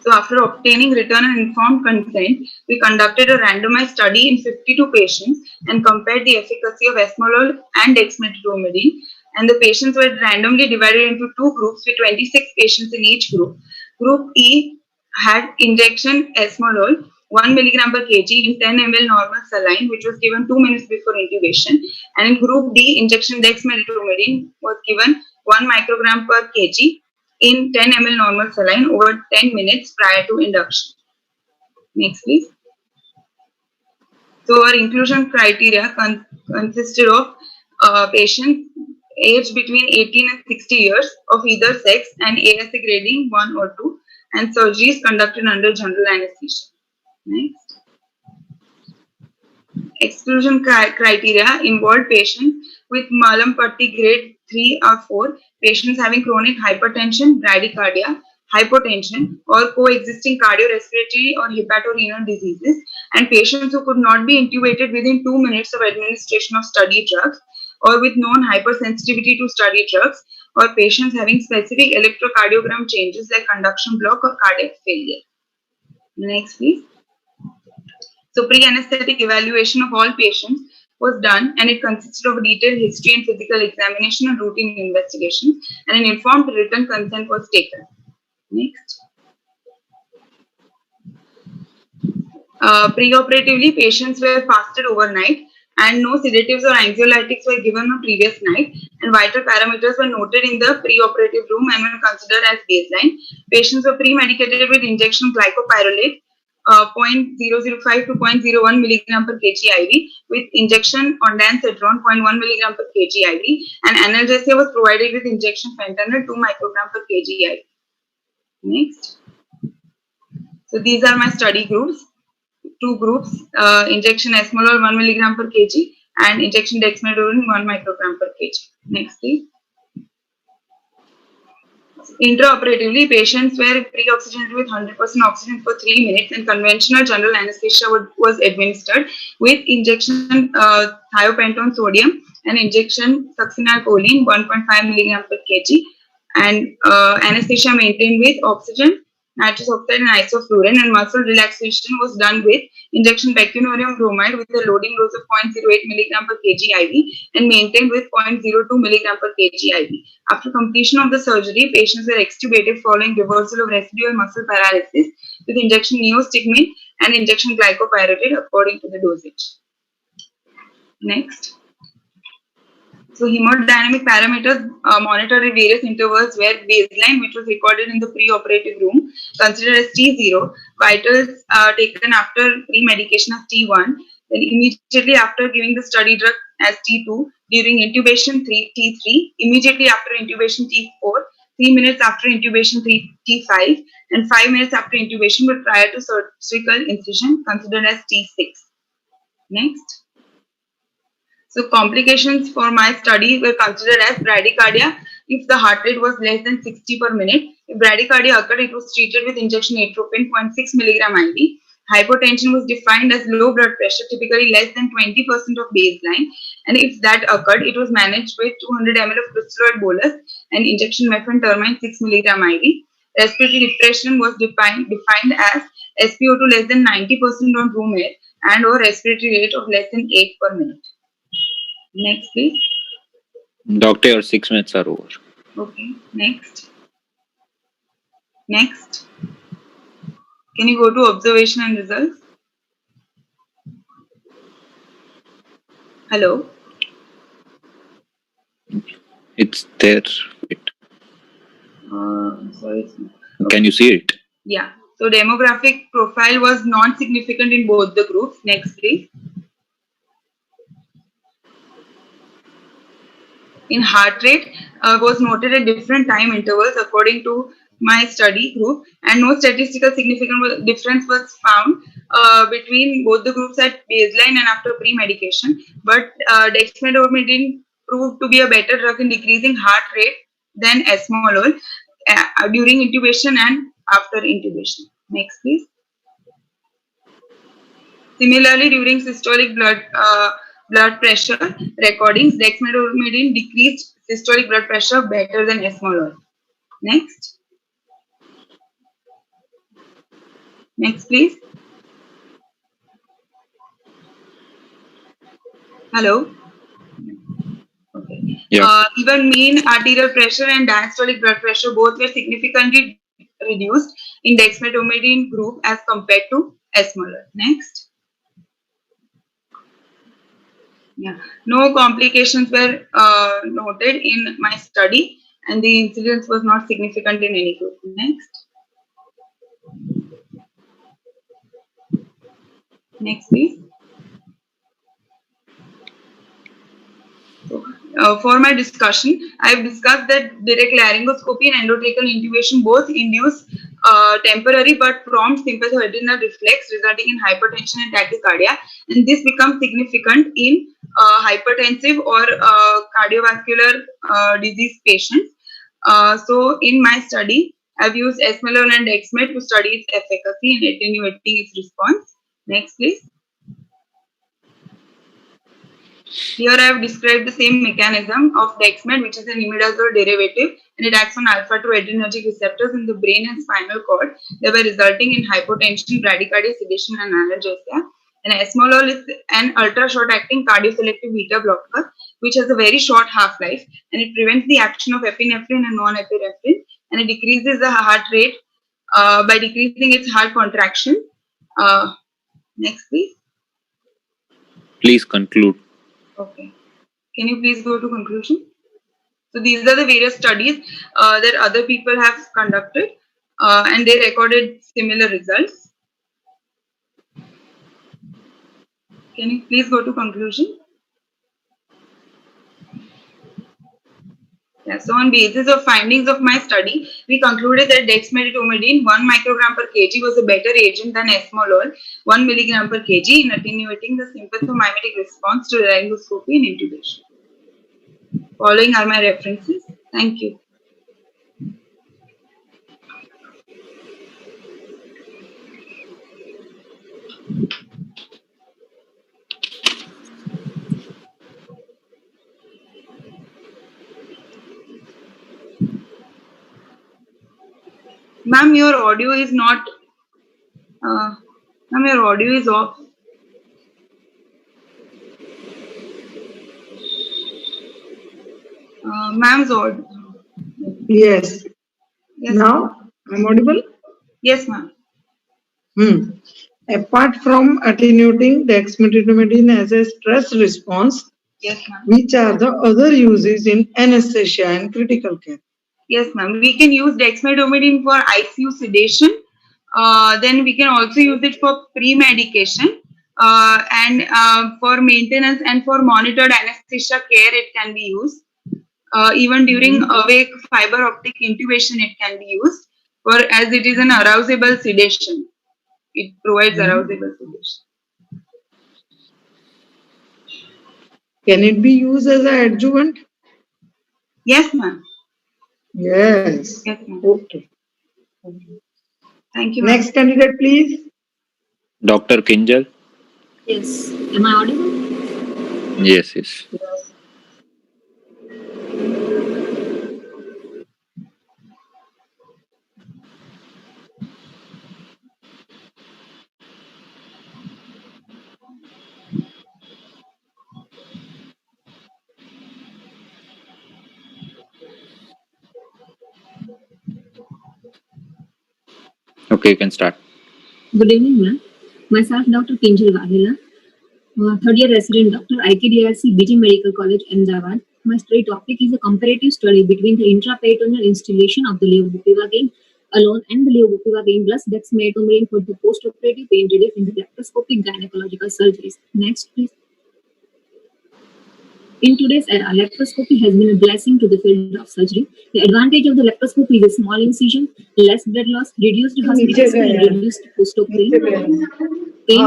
So after obtaining written and informed consent, we conducted a randomized study in 52 patients and compared the efficacy of esmolol and dexmedetomidine. And the patients were randomly divided into two groups with 26 patients in each group. Group E had injection esmolol 1 milligram per kg in 10 ml normal saline, which was given 2 minutes before intubation. And in group D, injection dexmedetomidine was given 1 microgram per kg in 10 ml normal saline over 10 minutes prior to induction. Next, please. So our inclusion criteria consisted of patients aged between 18 and 60 years of either sex and ASA grading 1 or 2, and surgeries conducted under general anesthesia. Next. Exclusion criteria involved patients with Mallampati grade 3 or 4, patients having chronic hypertension, bradycardia, hypotension, or coexisting cardiorespiratory or hepatorenal diseases, and patients who could not be intubated within 2 minutes of administration of study drugs, or with known hypersensitivity to study drugs, or patients having specific electrocardiogram changes like conduction block or cardiac failure. Next, please. So pre-anesthetic evaluation of all patients was done, and it consisted of a detailed history and physical examination and routine investigation, and an informed written consent was taken. Next. Preoperatively, patients were fasted overnight, and no sedatives or anxiolytics were given on previous night, and vital parameters were noted in the preoperative room and were considered as baseline. Patients were pre-medicated with injection glycopyrrolate 0.005 to 0.01 milligram per kg IV with injection ondansetron 0.1 milligram per kg IV, and analgesia was provided with injection fentanyl 2 microgram per kg IV. Next. So these are my study groups. 2 groups, injection esmolol 1 milligram per kg and injection dexmedetomidine 1 microgram per kg. Next, please. Intraoperatively, patients were pre-oxygenated with 100% oxygen for 3 minutes, and conventional general anesthesia was administered with injection thiopentone sodium and injection succinylcholine 1.5 milligram per kg, and anesthesia maintained with oxygen, nitrous oxide and isoflurane, and muscle relaxation was done with injection becunorium bromide with a loading dose of 0.08 milligram per kg IV and maintained with 0.02 milligram per kg IV. After completion of the surgery, patients were extubated following reversal of residual muscle paralysis with injection neostigmine and injection glycopyrrolate according to the dosage. Next. So hemodynamic parameters monitored at various intervals were baseline, which was recorded in the pre-operative room, considered as T0, vitals taken after pre-medication as T1, then immediately after giving the study drug as T2, during intubation T3, immediately after intubation T4, 3 minutes after intubation T5, and 5 minutes after intubation but prior to surgical incision, considered as T6. Next. So complications for my study were considered as bradycardia if the heart rate was less than 60 per minute. If bradycardia occurred, it was treated with injection atropine 0.6 milligram IV. Hypotension was defined as low blood pressure, typically less than 20% of baseline. And if that occurred, it was managed with 200 ml of crystalloid bolus and injection mephentermine 6 milligram IV. Respiratory depression was defined as SpO2 less than 90% on room air and or respiratory rate of less than 8 per minute. Next, please. Doctor, your 6 minutes are over. Okay, next. Next. Can you go to observation and results? Hello? It's there. Wait. Sorry. Can you see it? Yeah. So demographic profile was non-significant in both the groups. Next, please. In heart rate was noted at different time intervals according to my study group, and no statistical significant difference was found between both the groups at baseline and after pre-medication. But dexmedetomidine proved to be a better drug in decreasing heart rate than esmolol during intubation and after intubation. Next, please. Similarly, during systolic blood pressure recordings, dexmedetomidine decreased systolic blood pressure better than esmolol. Next. Next, please. Hello. Okay. Yeah. Even mean arterial pressure and diastolic blood pressure both were significantly reduced in dexmedetomidine group as compared to esmolol. Next. Yeah, no complications were noted in my study, and the incidence was not significant in any group. Next. Next, please. So, for my discussion, I have discussed that direct laryngoscopy and endotracheal intubation both induce temporary but prompt sympathoadrenal reflex resulting in hypertension and tachycardia, and this becomes significant in hypertensive or cardiovascular disease patients. So in my study, I've used esmolol and dexmed to study its efficacy in attenuating its response. Next, please. Here I have described the same mechanism of dexmed, which is an imidazole derivative, and it acts on alpha-2 adrenergic receptors in the brain and spinal cord, thereby resulting in hypotension, bradycardia, sedation, and analgesia. And esmolol is an ultra-short-acting cardioselective beta blocker, which has a very short half-life, and it prevents the action of epinephrine and non-epinephrine, and it decreases the heart rate by decreasing its heart contraction. Next, please. Please conclude. Okay. Can you please go to conclusion? So these are the various studies that other people have conducted and they recorded similar results. Can you please go to conclusion? Yeah, so on basis of findings of my study, we concluded that dexmedetomidine 1 microgram per kg was a better agent than esmolol 1 milligram per kg in attenuating the sympathomimetic response to laryngoscopy and intubation. Following are my references. Thank you. Ma'am, your audio is not. Ma'am, your audio is off. Ma'am's audio. Yes. Yes. Now I'm audible. Yes, ma'am. Apart from attenuating dexmedetomidine as a stress response, Yes, ma'am. which are the other uses in anesthesia and critical care? Yes, ma'am. We can use dexmedetomidine for ICU sedation. Then we can also use it for pre-medication and for maintenance and for monitored anesthesia care. It can be used. Even during awake fiber optic intubation, it can be used for as it is an arousable sedation. It provides arousable sedation. Can it be used as an adjuvant? Yes, ma'am. Yes. Yes, ma'am. Okay. Thank you, ma'am. Next candidate, please. Dr. Kinjal. Yes. Am I audible? Yes, yes. Okay, you can start. Good evening, ma'am. Myself, Dr. Kinjal Vahela, third year resident, Dr. IKDRC, BG Medical College, Ahmedabad. My study topic is a comparative study between the intraperitoneal instillation of the levobupivacaine alone and the levobupivacaine plus dexmedetomidine for the post-operative pain relief in the laparoscopic gynecological surgeries. Next, please. In today's era, laparoscopy has been a blessing to the field of surgery. The advantage of the laparoscopy is a small incision, less blood loss, reduced hospital stay, and reduced post-op pain. Pain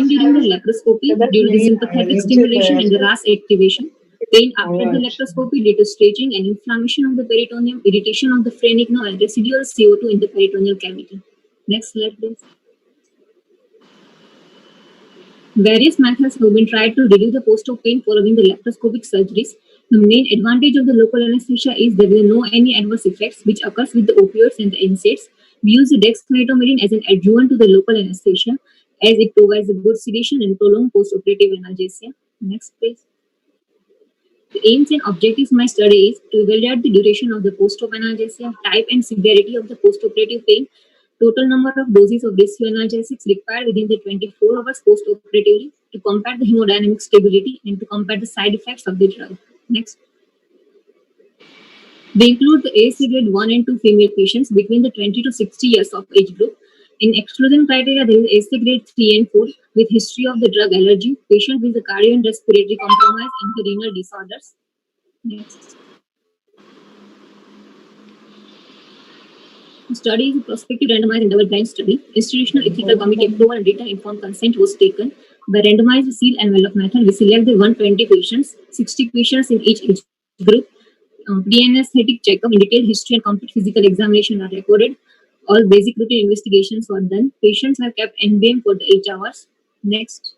during the laparoscopy due to the sympathetic stimulation and the RAS activation. Pain after the laparoscopy due to staging and inflammation of the peritoneum, irritation of the phrenic nerve, and residual CO2 in the peritoneal cavity. Next slide, please. Various methods have been tried to reduce the post-op pain following the laparoscopic surgeries. The main advantage of the local anesthesia is there will no any adverse effects which occurs with the opioids and the NSAIDs. We use the dexmedetomidine as an adjuvant to the local anesthesia as it provides a good sedation and prolonged post-operative analgesia. Next, please. The aims and objectives of my study is to evaluate the duration of the post-op analgesia, type and severity of the post-operative pain, total number of doses of rescue analgesics required within the 24 hours post-operatively, to compare the hemodynamic stability and to compare the side effects of the drug. Next. They include the AC grade 1 and 2 female patients between the 20 to 60 years of age group. In exclusion criteria, there is AC grade 3 and 4 with history of the drug allergy, patient with the cardio and respiratory compromise, and the renal disorders. Next. The study is a prospective randomized and double-blind study. Institutional ethical committee approval and written informed consent was taken. By randomized seal envelope method, we select the 120 patients, 60 patients in each age group. Pre-anesthetic checkup, in detailed history and complete physical examination are recorded. All basic routine investigations were done. Patients were kept NBM for the 8 hours. Next.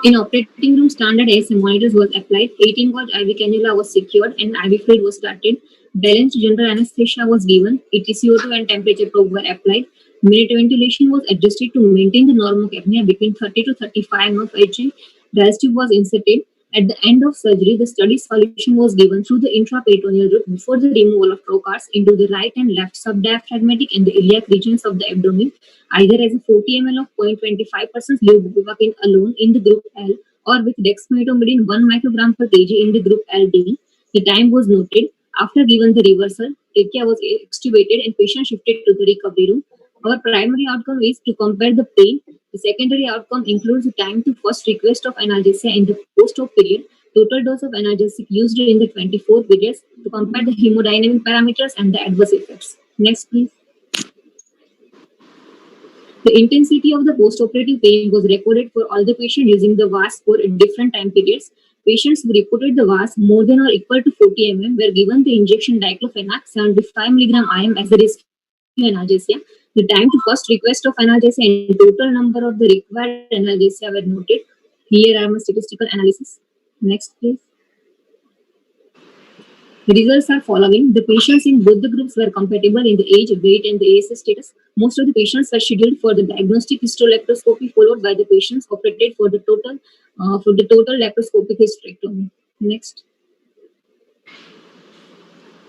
In operating room, standard ASM monitors was applied. 18-gauge IV cannula was secured and IV fluid was started. Balanced general anesthesia was given. ETCO2 and temperature probe were applied. Minute ventilation was adjusted to maintain the norm of apnea between 30 to 35 mm of HG. Gas tube was inserted. At the end of surgery, the study solution was given through the intraperitoneal route before the removal of trocars into the right and left subdiaphragmatic and the iliac regions of the abdomen, either as a 40 ml of 0.25% levobupivacaine alone in the group L or with dexmedetomidine 1 microgram per kg in the group LD. The time was noted. After given the reversal, trachea was extubated and patient shifted to the recovery room. Our primary outcome is to compare the pain. The secondary outcome includes the time to first request of analgesia in the post-op period, total dose of analgesic used in the 24 periods, to compare the hemodynamic parameters and the adverse effects. Next, please. The intensity of the post-operative pain was recorded for all the patients using the VAS score at different time periods. Patients who reported the VAS more than or equal to 40 mm were given the injection diclofenac 75 mg IM as the rescue analgesia. The time to first request of analgesia and total number of the required analgesia were noted. Here are my statistical analysis. Next, please. The results are following. The patients in both the groups were compatible in the age, weight, and the ASS status. Most of the patients were scheduled for the diagnostic hysterectomy, followed by the patients operated for the total laparoscopic hysterectomy. Next.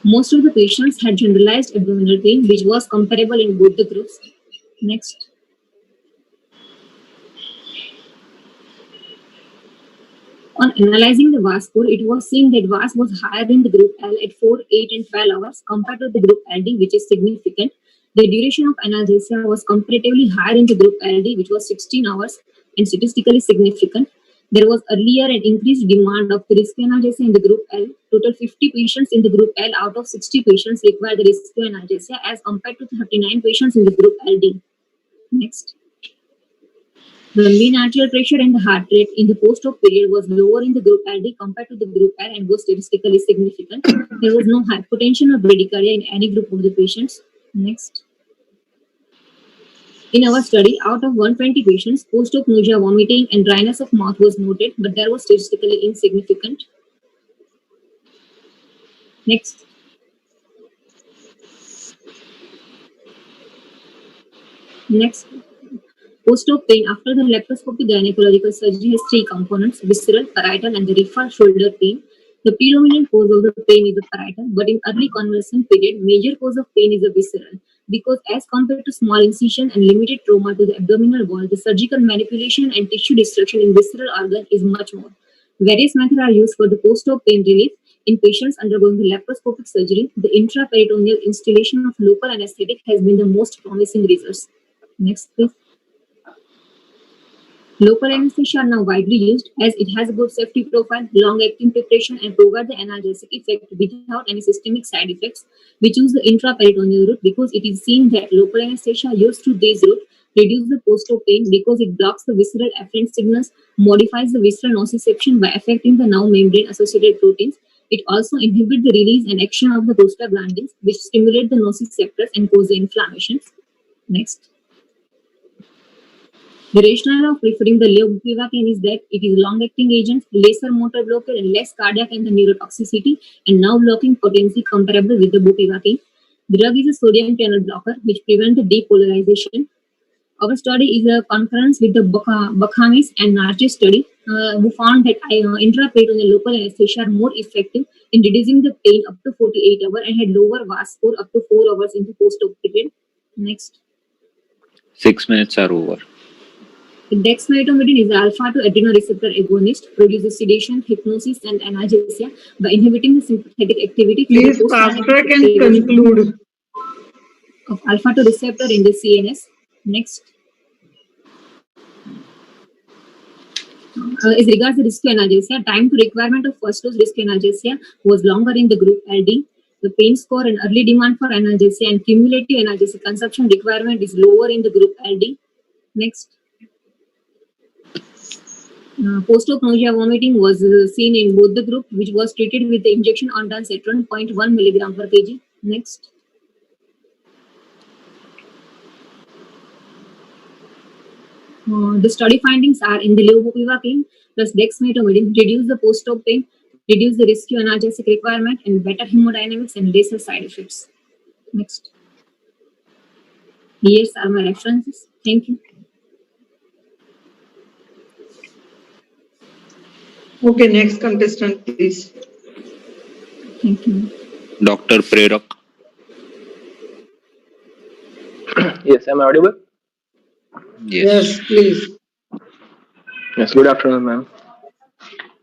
Most of the patients had generalized abdominal pain, which was comparable in both the groups. Next. On analyzing the VAS score, it was seen that VAS was higher in the group L at 4, 8, and 12 hours compared to the group LD, which is significant. The duration of analgesia was comparatively higher in the group LD, which was 16 hours and statistically significant. There was earlier an increased demand of the rescue analgesia in the group L. Total 50 patients in the group L out of 60 patients required the rescue analgesia as compared to 39 patients in the group LD. Next. The mean arterial pressure and the heart rate in the post-op period was lower in the group LD compared to the group L and was statistically significant. There was no hypotension or bradycardia in any group of the patients. Next. In our study, out of 120 patients, post-op nausea, vomiting, and dryness of mouth was noted, but that was statistically insignificant. Next. Next. Post-op pain after the laparoscopic gynecological surgery has three components: visceral, parietal, and the referred shoulder pain. The predominant cause of the pain is the parietal, but in early convalescent period, major cause of pain is the visceral, because as compared to small incision and limited trauma to the abdominal wall, the surgical manipulation and tissue destruction in visceral organ is much more. Various methods are used for the post-op pain relief. In patients undergoing the laparoscopic surgery, the intraperitoneal installation of local anesthetic has been the most promising results. Next, please. Local anesthesia are now widely used as it has a good safety profile, long-acting preparation, and provide the analgesic effect without any systemic side effects. We choose the intraperitoneal route because it is seen that local anesthesia used through this route reduce the post-op pain because it blocks the visceral afferent signals, modifies the visceral nociception by affecting the nerve membrane-associated proteins. It also inhibits the release and action of the prostaglandins, which stimulate the nociceptors and cause the inflammations. Next. The rationale of preferring the levobupivacaine is that it is long-acting agent, lesser motor blockade, and less cardiac and the neurotoxicity, and now blocking potency comparable with the bupivacaine. The drug is a sodium channel blocker, which prevents the depolarization. Our study is a concurrence with the Bakhamis and Narche study, who found that intraperitoneal local anesthesia are more effective in reducing the pain up to 48 hours and had lower VAS score up to 4 hours in the post-op period. Next. 6 minutes are over. The dexmedetomidine is an alpha-2 adrenoreceptor agonist, produces sedation, hypnosis, and analgesia by inhibiting the sympathetic activity. Please fast track and conclude. Of alpha-2 receptor in the CNS. Next. As regards the rescue analgesia, time to requirement of first dose rescue analgesia was longer in the group LD. The pain score and early demand for analgesia and cumulative analgesic consumption requirement is lower in the group LD. Next. Post-op nausea vomiting was seen in both the group, which was treated with the injection ondansetron 0.1 mg per kg. Next. The study findings are in the levobupivacaine plus dexmedetomidine reduce the post-op pain, reduce the rescue analgesic requirement, and better hemodynamics and lesser side effects. Next. Here's are my references. Thank you. Okay, next contestant, please. Thank you. Dr. Prerak. Yes, am I audible? Yes, please. Yes, good afternoon, ma'am.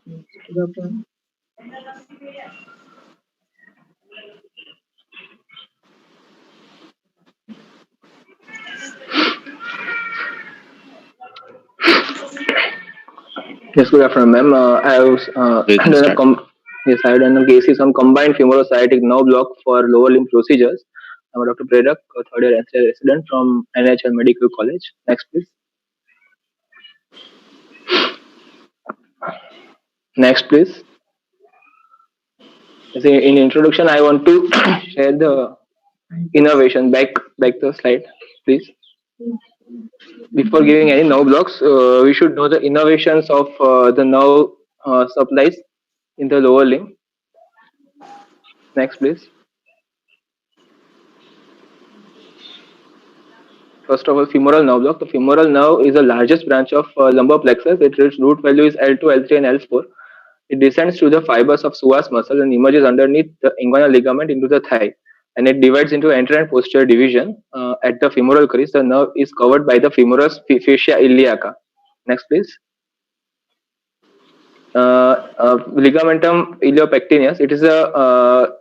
Good afternoon. Yes, good afternoon, ma'am. I have yes, I have done a cases on combined femoral sciatic nerve block for lower limb procedures. I'm Dr. Prerak, a third year resident from NHL Medical College. Next, please. Next, please. In introduction, I want to share the innovation. Back the slide, please. Before giving any nerve blocks, we should know the innovations of the nerve supplies in the lower limb. Next, please. First of all, femoral nerve block. The femoral nerve is the largest branch of lumbar plexus. Its root value is L2, L3, and L4. It descends through the fibers of psoas muscle and emerges underneath the inguinal ligament into the thigh. And it divides into anterior and posterior division. At the femoral crease, the nerve is covered by the femoris fascia iliaca. Next, please. Ligamentum iliopectineus. It is a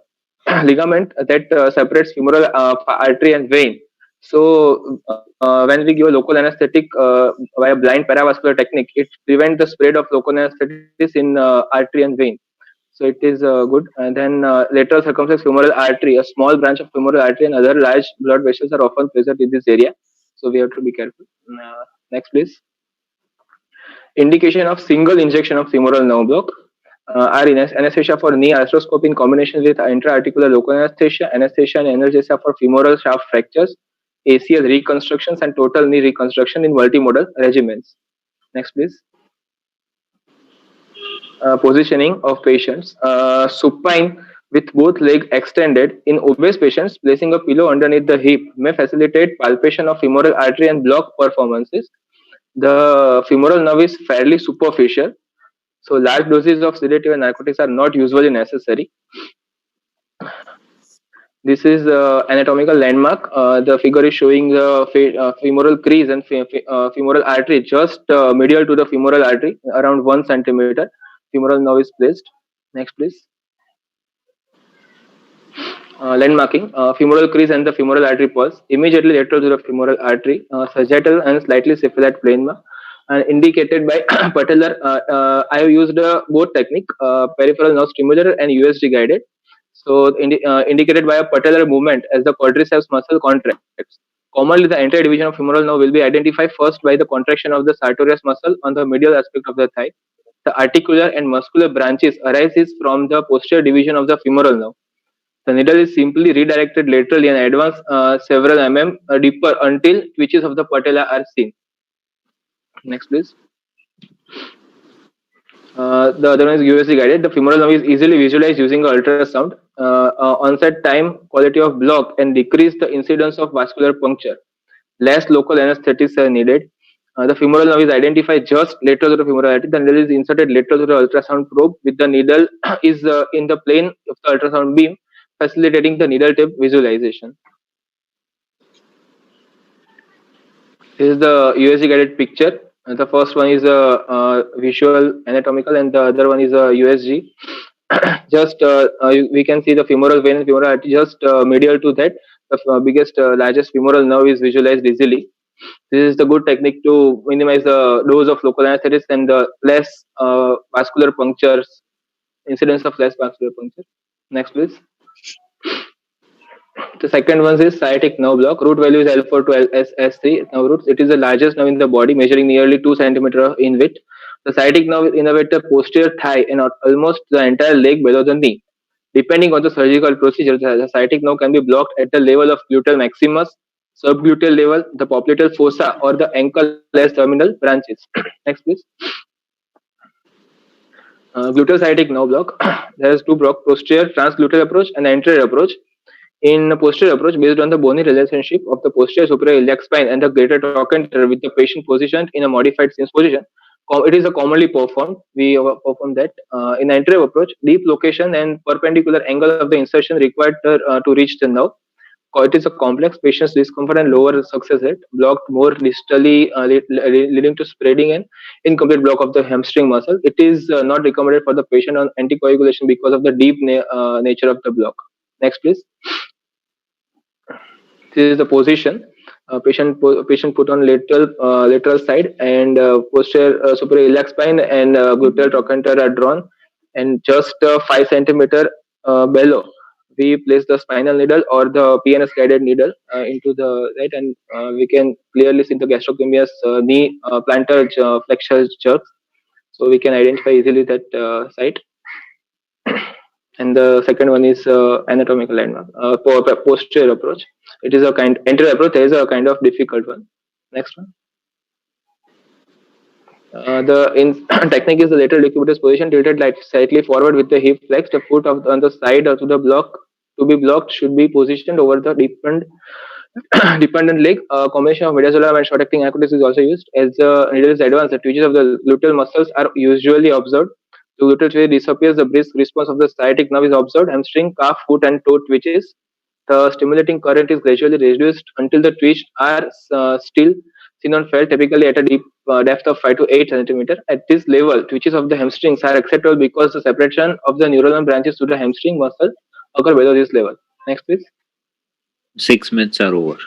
ligament that separates femoral artery and vein. So, when we give a local anesthetic via blind paravascular technique, it prevents the spread of local anesthetics in artery and vein. So it is good. And then lateral circumflex femoral artery, a small branch of femoral artery, and other large blood vessels are often present in this area. So we have to be careful. Next, please. Indication of single injection of femoral nerve block. Anesthesia for knee arthroscopy in combination with intra-articular local anesthesia, anesthesia and analgesia for femoral shaft fractures, ACL reconstructions, and total knee reconstruction in multimodal regimens. Next, please. Positioning of patients. Supine with both legs extended in obese patients, placing a pillow underneath the hip may facilitate palpation of femoral artery and block performances. The femoral nerve is fairly superficial, so large doses of sedative and narcotics are not usually necessary. This is anatomical landmark. The figure is showing the femoral crease and femoral artery just medial to the femoral artery, around 1 centimeter. Femoral nerve is placed. Next, please. Landmarking. Femoral crease and the femoral artery pulse immediately lateral to the femoral artery, sagittal and slightly cephalate planema, and indicated by patellar. I have used both technique, peripheral nerve stimulator and USG guided. So indicated by a patellar movement as the quadriceps muscle contracts. Commonly, the entire division of femoral nerve will be identified first by the contraction of the sartorius muscle on the medial aspect of the thigh. The articular and muscular branches arises from the posterior division of the femoral nerve. The needle is simply redirected laterally and advance several mm deeper until twitches of the patella are seen. Next, please. The other one is USG guided. The femoral nerve is easily visualized using ultrasound. Onset time, quality of block, and decrease the incidence of vascular puncture. Less local anesthetics are needed. The femoral nerve is identified just lateral to the femoral artery. The needle is inserted lateral to the ultrasound probe, with the needle is in the plane of the ultrasound beam, facilitating the needle tip visualization. This is the USG guided picture. The first one is a visual anatomical, and the other one is a USG. Just we can see the femoral vein and femoral artery just medial to that. The biggest, largest femoral nerve is visualized easily. This is the good technique to minimize the dose of local anesthetics and the less vascular punctures, incidence of less vascular puncture. Next, please. The second one is sciatic nerve block. Root value is L4 to S3 nerve roots. It is the largest nerve in the body, measuring nearly 2 centimeters in width. The sciatic nerve innervates the posterior thigh and almost the entire leg below the knee. Depending on the surgical procedure, the sciatic nerve can be blocked at the level of gluteal maximus, subgluteal level, the popliteal fossa, or the ankle as terminal branches. Next, please. Gluteal sciatic nerve block. There is two blocks: posterior transgluteal approach and anterior approach. In posterior approach, based on the bony relationship of the posterior superior iliac spine and the greater trochanter with the patient positioned in a modified Sims position, it is a commonly performed. We perform that. In anterior approach, deep location and perpendicular angle of the insertion required to reach the nerve. It is a complex. Patient's discomfort and lower success rate, blocked more distally, leading to spreading and incomplete block of the hamstring muscle. It is not recommended for the patient on anticoagulation because of the deep nature of the block. Next, please. This is the position. Patient put on lateral side, and posterior superior iliac spine and gluteal trochanter are drawn, and just 5 centimeter below we place the spinal needle or the PNS guided needle into the right, and we can clearly see the gastrocnemius knee plantar flexure jerks, so we can identify easily that site. And the second one is anatomical landmark. Posterior approach. It is a kind anterior approach. There is a kind of difficult one. Next one. The technique is the lateral decubitus position tilted slightly forward with the hip flexed. The foot on the side of the block to be blocked should be positioned over the dependent leg. A combination of midazolam and short-acting narcotics is also used. As the needle is advanced, the twitches of the gluteal muscles are usually observed. The gluteal twitch disappears, the brisk response of the sciatic nerve is observed. Hamstring, calf, foot, and toe twitches. The stimulating current is gradually reduced until the twitch are still seen on felt, typically at a deep depth of 5 to 8 centimeter. At this level, twitches of the hamstrings are acceptable because the separation of the neuronal branches to the hamstring muscle occur below this level. Next, please. 6 minutes are over.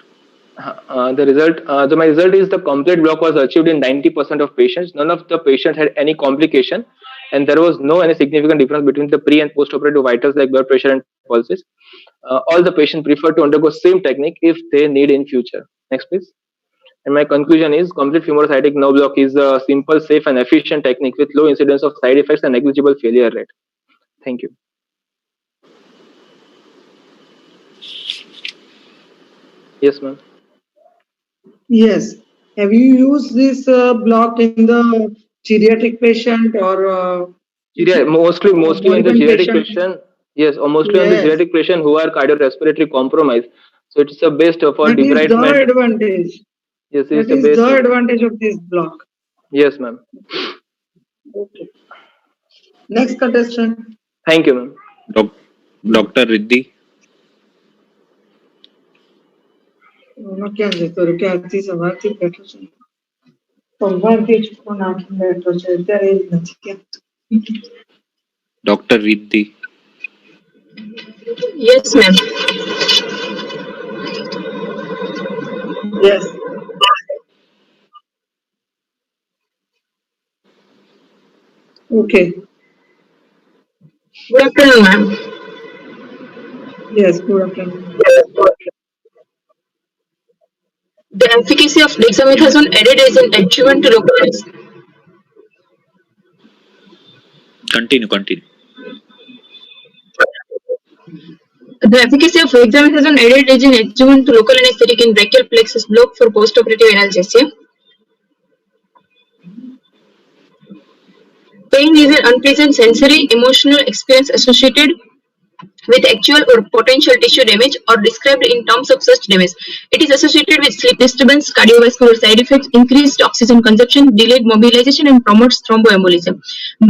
The result, my result is the complete block was achieved in 90% of patients. None of the patients had any complication, and there was no any significant difference between the pre and post-operative vitals like blood pressure and pulses. All the patients prefer to undergo same technique if they need in future. Next, please. And my conclusion is complete femoral sciatic nerve block is a simple, safe, and efficient technique with low incidence of side effects and negligible failure rate. Thank you. Yes, ma'am. Yes. Have you used this block in the geriatric patient or? Mostly in the geriatric patient. Yes, or mostly on the geriatric patient who are cardiorespiratory compromised. So it's the best for debridement. That is the advantage. Yes, that is the advantage of this block. Yes, ma'am. Okay. Next contestant. Thank you, ma'am. Dr. Riddhi. ક્યાં જતો રહ્યો ક્યાંથી સવારથી બેઠો છે સવારથી જ phone આખી બેઠો છે અત્યારે એ જ નથી ક્યાં Dr. Riddhi. Yes, ma'am. Yes. Okay. Good afternoon, ma'am. Yes, good afternoon. The efficacy of dexamethasone added as an adjuvant to localize. Continue. The efficacy of dexamethasone added as an adjuvant to local anesthetic in brachial plexus block for postoperative analgesia. Pain is an unpleasant sensory, emotional experience associated with actual or potential tissue damage or described in terms of such damage. It is associated with sleep disturbance, cardiovascular side effects, increased oxygen consumption, delayed mobilization, and promotes thromboembolism.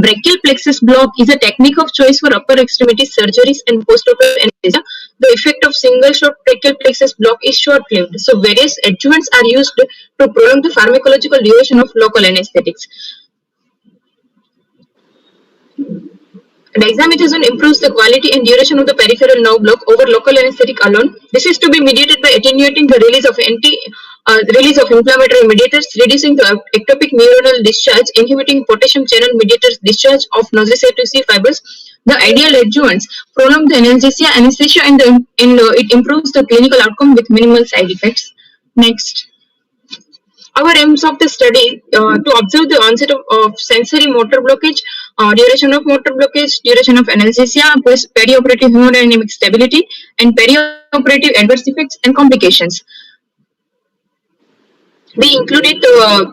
Brachial plexus block is a technique of choice for upper extremity surgeries and postoperative anesthesia. The effect of single shot brachial plexus block is short-lived, so various adjuvants are used to prolong the pharmacological duration of local anesthetics. Dexamethasone improves the quality and duration of the peripheral nerve block over local anesthetic alone. This is to be mediated by attenuating the release of inflammatory mediators, reducing the ectopic neuronal discharge, inhibiting potassium channel mediators discharge of nociceptive C fibers. The ideal adjuvants prolong the analgesia, anesthesia, and it improves the clinical outcome with minimal side effects. Next. Our aims of the study to observe the onset of sensory motor blockage, duration of motor blockage, duration of analgesia, perioperative hemodynamic stability, and perioperative adverse effects and complications. We included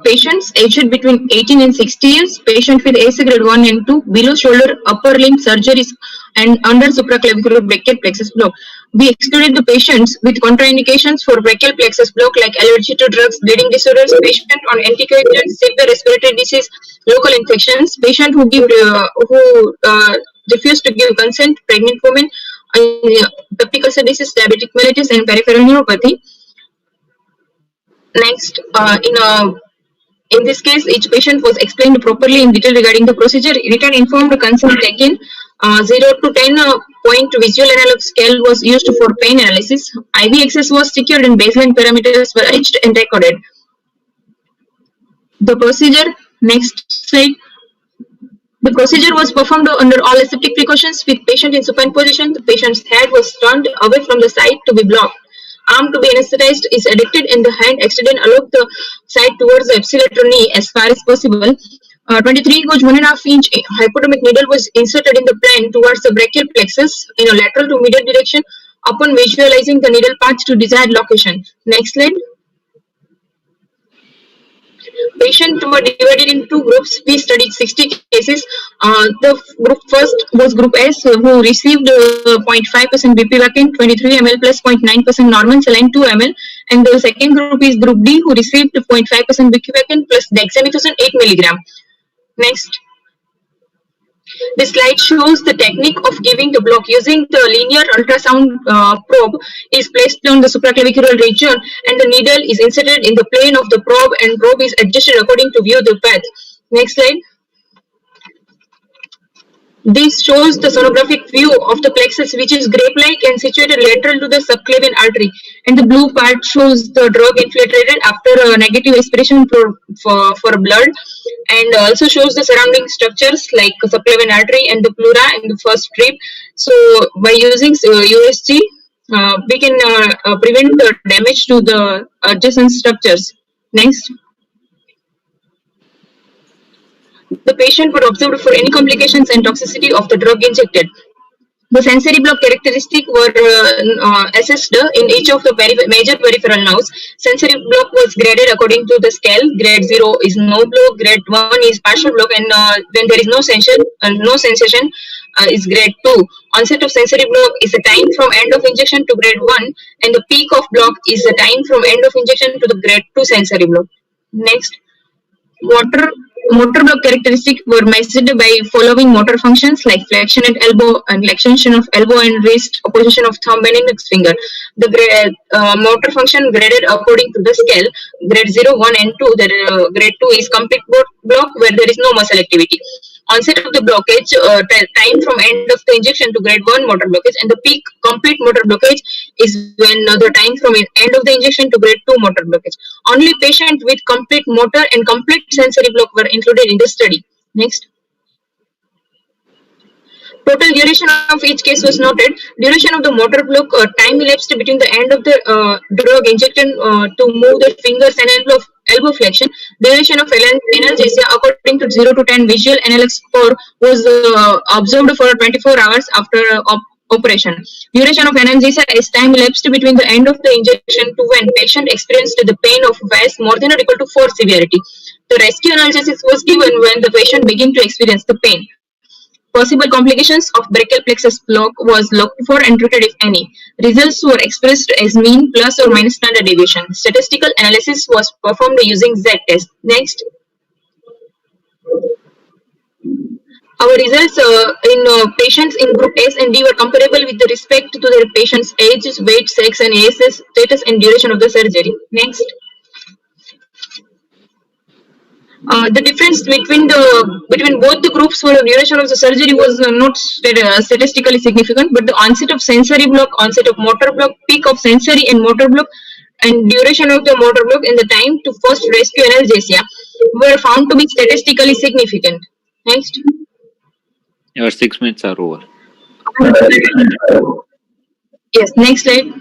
patients aged between 18 and 60 years, patients with ASA grade 1 and 2, below shoulder, upper limb surgeries, and under supraclavicular brachial plexus block. We excluded the patients with contraindications for brachial plexus block like allergy to drugs, bleeding disorders, patient on anticoagulants, severe respiratory disease, local infections, patient who refuse to give consent, pregnant women, peptic ulcer disease, diabetic mellitus, and peripheral neuropathy. Next, in this case, each patient was explained properly in detail regarding the procedure. Written informed consent taken. 0 to 10 point visual analog scale was used for pain analysis. IV access was secured and baseline parameters were reached and recorded. The procedure, next slide. The procedure was performed under all aseptic precautions with patient in supine position. The patient's head was turned away from the site to be blocked. Arm to be anesthetized is adducted and the hand extended along the side towards the epsilateral knee as far as possible. 23 gauge 1.5 inch hypodermic needle was inserted in the plane towards the brachial plexus in a lateral to medial direction upon visualizing the needle path to desired location. Next slide. Patients were divided in two groups. We studied 60 cases. The group first was group S, who received 0.5% bupivacaine, 23 ml plus 0.9% normal saline 2 ml. And the second group is group D, who received 0.5% bupivacaine plus dexamethasone 8 milligram. Next. This slide shows the technique of giving the block using the linear ultrasound probe is placed on the supraclavicular region and the needle is inserted in the plane of the probe and probe is adjusted according to view the path. Next slide. This shows the sonographic view of the plexus, which is grape-like and situated lateral to the subclavian artery. And the blue part shows the drug infiltrated after a negative aspiration for blood, and also shows the surrounding structures like subclavian artery and the pleura in the first strip. So by using USG, we can prevent the damage to the adjacent structures. Next. The patient were observed for any complications and toxicity of the drug injected. The sensory block characteristics were assessed in each of the major peripheral nerves. Sensory block was graded according to the scale. Grade 0 is no block, grade 1 is partial block, and when there is no sensation is grade 2. Onset of sensory block is the time from end of injection to grade 1, and the peak of block is the time from end of injection to the grade 2 sensory block. Next. Motor block characteristics were measured by following motor functions like flexion at elbow and extension of elbow and wrist, opposition of thumb and index finger. The motor function graded according to the scale. Grade 0, 1 and 2. The grade 2 is complete block where there is no muscle activity. Onset of the blockage, time from end of the injection to grade 1 motor blockage, and the peak complete motor blockage is when the time from end of the injection to grade 2 motor blockage. Only patients with complete motor and complete sensory block were included in the study. Next. Total duration of each case was noted. Duration of the motor block, time elapsed between the end of the drug injection to move the fingers and elbow flexion. Duration of analgesia according to 0 to 10 visual analog score was observed for 24 hours after operation. Duration of analgesia is time elapsed between the end of the injection to when patient experienced the pain of VAS more than or equal to 4 severity. The rescue analgesic was given when the patient began to experience the pain. Possible complications of brachial plexus block was looked for and treated if any. Results were expressed as mean plus or minus standard deviation. Statistical analysis was performed using Z-test. Next. Our results in patients in group S and D were comparable with respect to their patients' age, weight, sex, and ASS status and duration of the surgery. Next. The difference between both the groups for the duration of the surgery was not statistically significant, but the onset of sensory block, onset of motor block, peak of sensory and motor block, and duration of the motor block and the time to first rescue analgesia were found to be statistically significant. Next. Your 6 minutes are over. Yes, next slide.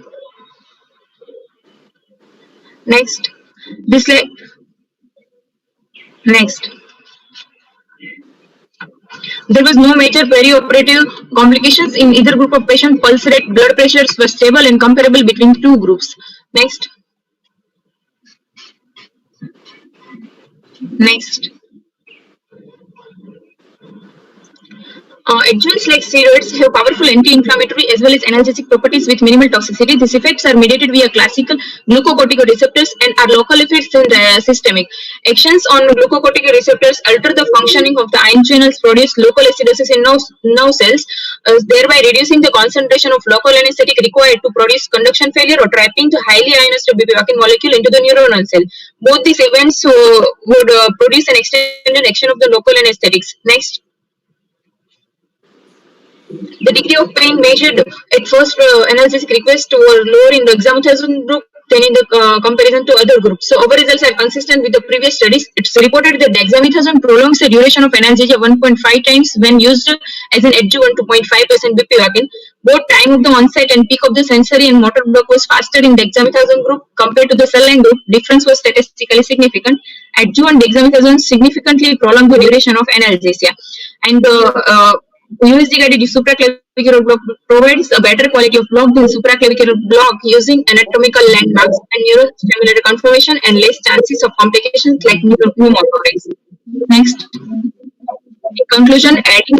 Next. This slide. Next. There was no major perioperative complications in either group of patients. Pulse rate, blood pressures were stable and comparable between two groups. Next. Next. Adjuvants like steroids have powerful anti-inflammatory as well as analgesic properties with minimal toxicity. These effects are mediated via classical glucocorticoreceptors and are local effects and systemic. Actions on glucocorticoreceptors alter the functioning of the ion channels, produce local acidosis in nerve cells, thereby reducing the concentration of local anesthetic required to produce conduction failure or trapping the highly ionized bupivacaine molecule into the neuronal cell. Both these events would produce an extended action of the local anesthetics. Next. The degree of pain measured at first analysis request were lower in the dexamethasone group than in the comparison to other groups. So our results are consistent with the previous studies. It's reported that dexamethasone prolongs the duration of analgesia 1.5 times when used as an adjuvant to 0.5% bupivacaine. Both time of the onset and peak of the sensory and motor block was faster in dexamethasone group compared to the cell line group. Difference was statistically significant. Adjuvant dexamethasone significantly prolonged the duration of analgesia. And the USG guided supraclavicular block provides a better quality of block than supraclavicular block using anatomical landmarks and neurostimulator conformation and less chances of complications like pneumothorax. Next. In conclusion, adding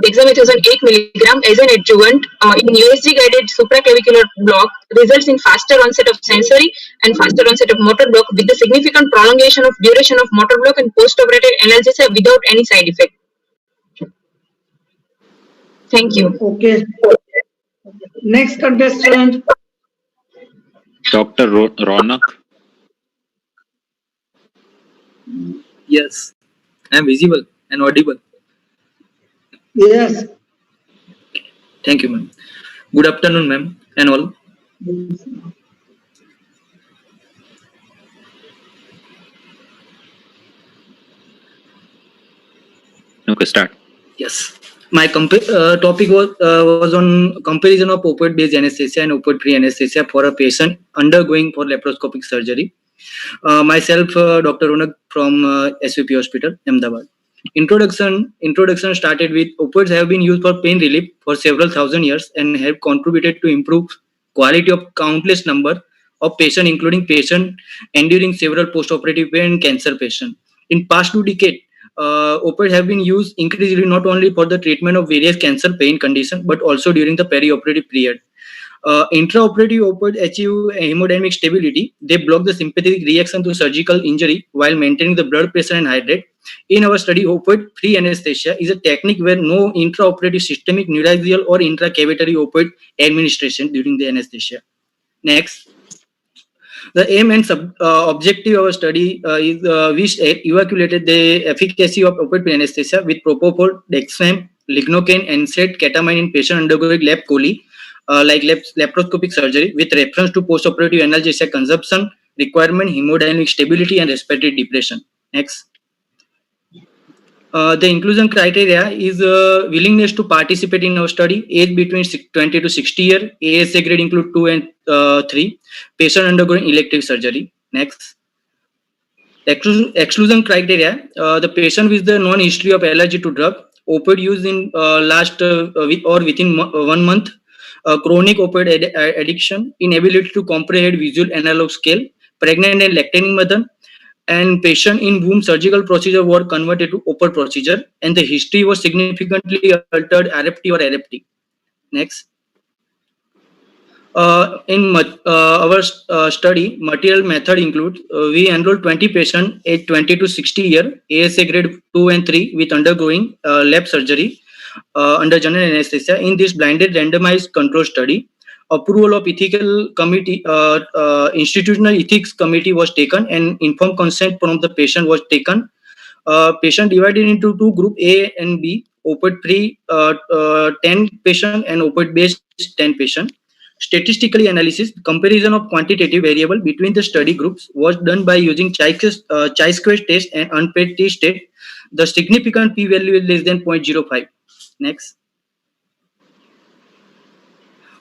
dexamethasone 8 mg as an adjuvant in USG guided supraclavicular block results in faster onset of sensory and faster onset of motor block with the significant prolongation of duration of motor block and post-operative analgesia without any side effect. Thank you. Okay. Next contestant. Dr. Ronak. Yes, I am visible and audible. Yes. Thank you, ma'am. Good afternoon, ma'am, and all. Okay, start. Yes. My topic was on comparison of opioid-based anesthesia and opioid-free anesthesia for a patient undergoing for laparoscopic surgery. Myself, Dr. Ronak from SVP Hospital, Ahmedabad. Introduction started with opioids have been used for pain relief for several thousand years and have contributed to improve quality of countless number of patients, including patients enduring several post-operative pain and cancer patients. In past 2 decades, opioids have been used increasingly not only for the treatment of various cancer pain conditions but also during the perioperative period. Intraoperative opioids achieve hemodynamic stability. They block the sympathetic reaction to surgical injury while maintaining the blood pressure and heart rate. In our study, opioid-free anesthesia is a technique where no intraoperative systemic neuralgial or intracavitary opioid administration during the anesthesia. Next. The aim and objective of our study is we evaluated the efficacy of opioid anesthesia with propofol, dexam, lignocaine, NSAID, ketamine in patient undergoing lap chole, like laparoscopic surgery, with reference to postoperative analgesia consumption, requirement, hemodynamic stability, and respiratory depression. Next. The inclusion criteria is willingness to participate in our study, age between 20 to 60 years, ASA grade include 2 and 3, patient undergoing elective surgery. Next. Exclusion criteria, the patient with the non-history of allergy to drug, opioid use in last week or within 1 month, chronic opioid addiction, inability to comprehend visual analog scale, pregnant and lactating mother, and patient in whom surgical procedure were converted to open procedure and the history was significantly altered RFT or RFT. Next. In our study, material method includes we enrolled 20 patients aged 20 to 60 years, ASA grade 2 and 3 with undergoing lap surgery under general anesthesia. In this blinded randomized control study, approval of ethical committee, institutional ethics committee was taken and informed consent from the patient was taken. Patient divided into 2 groups, A and B, opioid free 10 patient and opioid based 10 patient. Statistically analysis, comparison of quantitative variable between the study groups was done by using chi-square test and unpaired t-state. The significant p-value is less than 0.05. Next.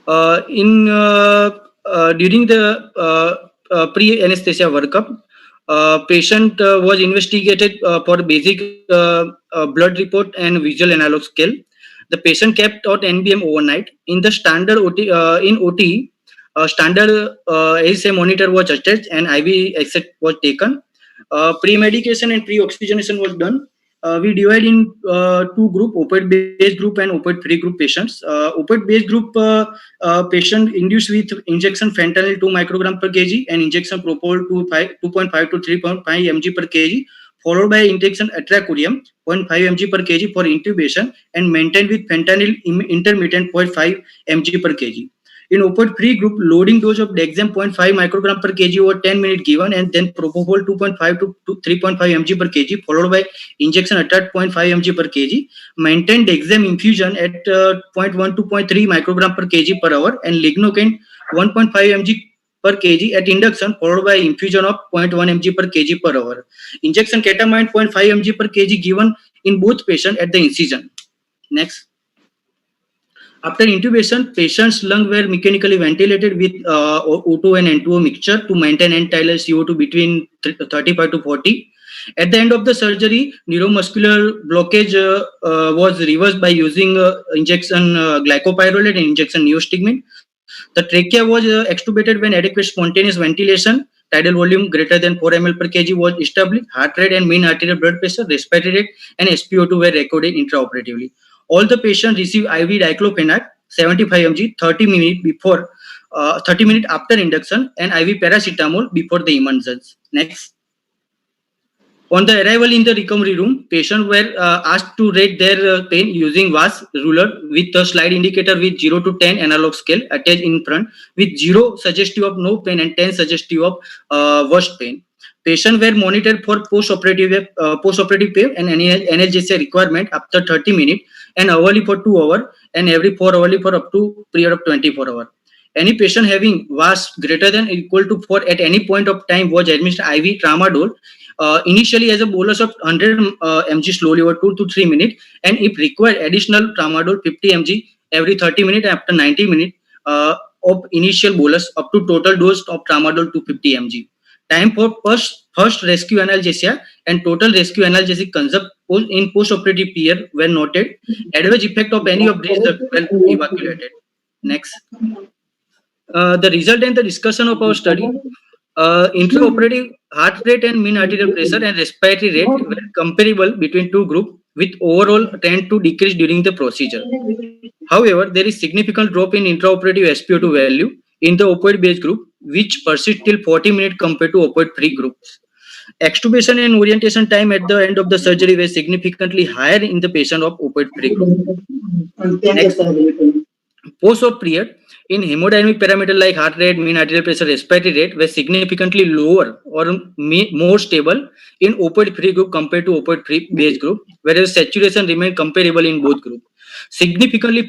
During the pre-anesthesia workup, patient was investigated for basic blood report and visual analog scale. The patient kept on NBM overnight. In the standard OT, standard ASA monitor was attached and IV exit was taken. Pre-medication and pre-oxygenation was done. We divide in 2 groups, opioid-based group and opioid-free group patients. Opioid-based group patient induced with injection fentanyl 2 microgram per kg and injection propofol 2.5 to 3.5 mg per kg, followed by injection atracurium 0.5 mg per kg for intubation and maintained with fentanyl intermittent 0.5 mg per kg. In opioid-free group, loading dose of Dexam 0.5 microgram per kg over 10 minutes given, and then propofol 2.5 to 3.5 mg per kg, followed by injection at 0.5 mg per kg. Maintain Dexam infusion at 0.1 to 0.3 microgram per kg per hour, and lignocaine 1.5 mg per kg at induction, followed by infusion of 0.1 mg per kg per hour. Injection ketamine 0.5 mg per kg given in both patients at the incision. Next. After intubation, patient's lungs were mechanically ventilated with O2 and N2O mixture to maintain end-tidal CO2 between 35 to 40. At the end of the surgery, neuromuscular blockage was reversed by using injection glycopyrrolate and injection neostigmine. The trachea was extubated when adequate spontaneous ventilation, tidal volume greater than 4 ml per kg was established. Heart rate and mean arterial blood pressure, respiratory rate, and SpO2 were recorded intraoperatively. All the patients received IV diclofenac 75 mg 30 minutes after induction, and IV paracetamol before the emergence. Next. On the arrival in the recovery room, patients were asked to rate their pain using VAS ruler with a slide indicator with 0 to 10 analog scale attached in front, with 0 suggestive of no pain and 10 suggestive of worst pain. Patients were monitored for post-operative pain and analgesia requirement after 30 minutes, and hourly for 2 hours, and every 4 hourly for up to period of 24 hours. Any patient having VAS greater than or equal to 4 at any point of time was administered IV tramadol, initially as a bolus of 100 mg slowly over 2 to 3 minutes, and if required additional tramadol 50 mg every 30 minutes after 90 minutes of initial bolus, up to total dose of tramadol 250 mg. Time for first rescue analgesia and total rescue analgesic concept in post-operative period were noted. Adverse effect of any of these were evaluated. Next. The result and the discussion of our study. Intraoperative heart rate and mean arterial pressure and respiratory rate were comparable between two groups, with overall trend to decrease during the procedure. However, there is significant drop in intraoperative SpO2 value in the opioid-based group, which persists till 40 minutes compared to opioid-free groups. Extubation and orientation time at the end of the surgery were significantly higher in the patient of opioid-free group. Next. Post-op period, in hemodynamic parameters like heart rate, mean arterial pressure, respiratory rate were significantly lower or more stable in opioid-free group compared to opioid-free based group, whereas saturation remained comparable in both groups. Significantly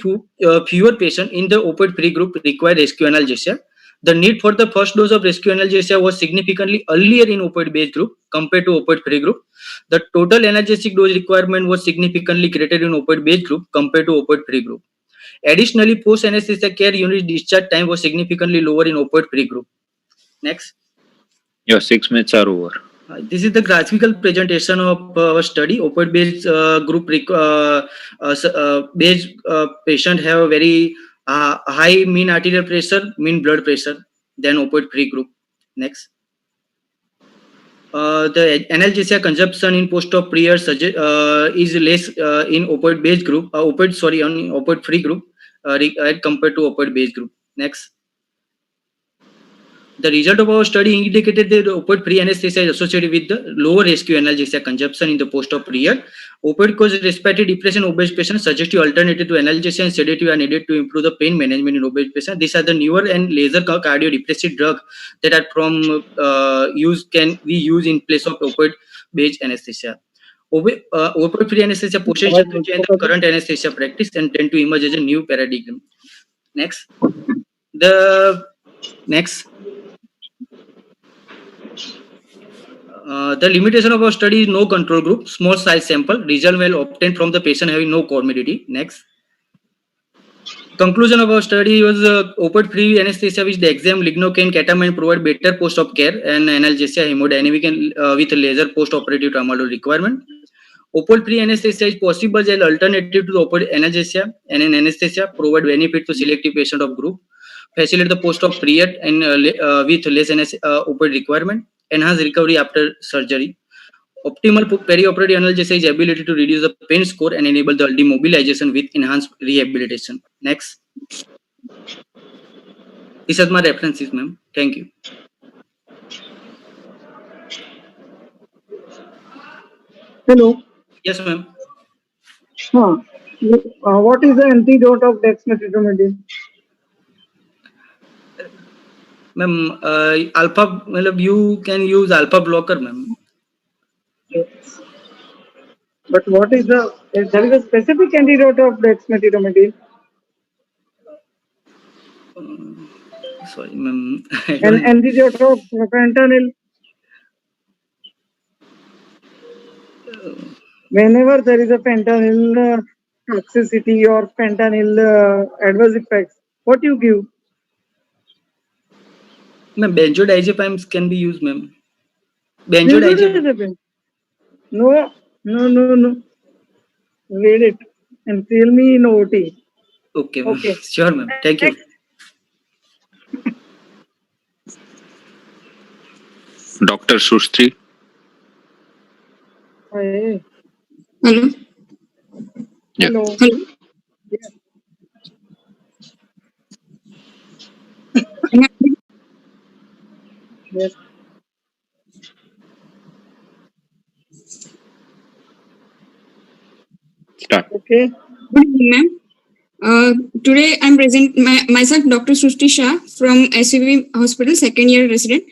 fewer patients in the opioid-free group required rescue analgesia. The need for the first dose of rescue analgesia was significantly earlier in opioid-based group compared to opioid-free group. The total analgesic dose requirement was significantly greater in opioid-based group compared to opioid-free group. Additionally, post-anesthesia care unit discharge time was significantly lower in opioid-free group. Next. Your 6 minutes are over. This is the graphical presentation of our study. Opioid-based group based patient have a very high mean arterial pressure, mean blood pressure than opioid-free group. Next. The analgesia consumption in post-op period is less in opioid-based group, opioid-free group compared to opioid-based group. Next. The result of our study indicated that opioid-free anesthesia is associated with the lower rescue analgesia consumption in the post-op period. Opioid-caused respiratory depression in obese patients, suggestive alternative to analgesia and sedative are needed to improve the pain management in obese patients. These are the newer and laser cardiodepressive drugs that are from can be used in place of opioid-based anesthesia. Opioid-free anesthesia potential to change the current anesthesia practice and tend to emerge as a new paradigm. Next. The limitation of our study is no control group, small size sample, result well obtained from the patient having no comorbidity. Next. Conclusion of our study was opioid-free anesthesia with Dexam, lignocaine, ketamine provide better post-op care and analgesia, hemodynamic and with laser post-operative tramadol requirement. Opioid-free anesthesia is possible as an alternative to the opioid analgesia, and an anesthesia provide benefit to selective patient of group, facilitate the post-op period and with less opioid requirement, enhance recovery after surgery. Optimal perioperative analgesia is ability to reduce the pain score and enable the demobilization with enhanced rehabilitation. Next. These are my references, ma'am. Thank you. Hello. Yes, ma'am. What is the antidote of dexmedetomidine? Ma'am, alpha, you can use alpha blocker, ma'am. Yes. But what is there is a specific antidote of dexmedetomidine? Sorry, ma'am. An antidote of fentanyl. Whenever there is a fentanyl toxicity or fentanyl adverse effects, what you give? Ma'am, benzodiazepines can be used, ma'am. Benzodiazepine. No. Read it and tell me in OT. Okay, ma'am. Okay. Sure, ma'am. Thank you. Dr. Shrustri. Hey. Hello. Yeah. Hello. Yes. Start. Okay. Good evening, ma'am. Today I'm present myself, Dr. Srushti Shah from SVB Hospital, second year resident,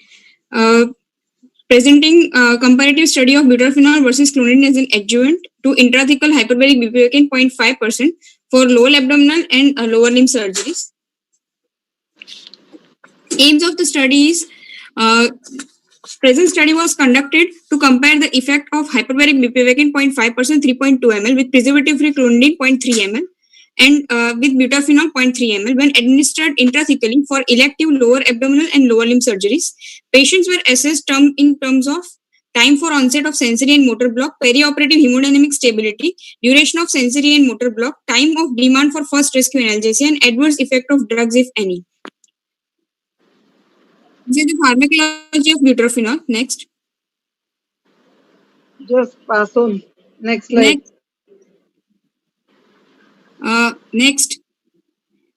presenting comparative study of butorphanol versus clonidine as an adjuvant to intrathecal hyperbaric bupivacaine 0.5% for lower abdominal and lower limb surgeries. Aims of the study is present study was conducted to compare the effect of hyperbaric bupivacaine 0.5% 3.2 ml with preservative-free clonidine 0.3 ml and with butorphanol 0.3 ml when administered intrathecally for elective lower abdominal and lower limb surgeries. Patients were assessed in terms of time for onset of sensory and motor block, perioperative hemodynamic stability, duration of sensory and motor block, time of demand for first rescue analgesia, and adverse effect of drugs, if any. This is the pharmacology of butorphanol. Next. Just pass on. Next slide. Next.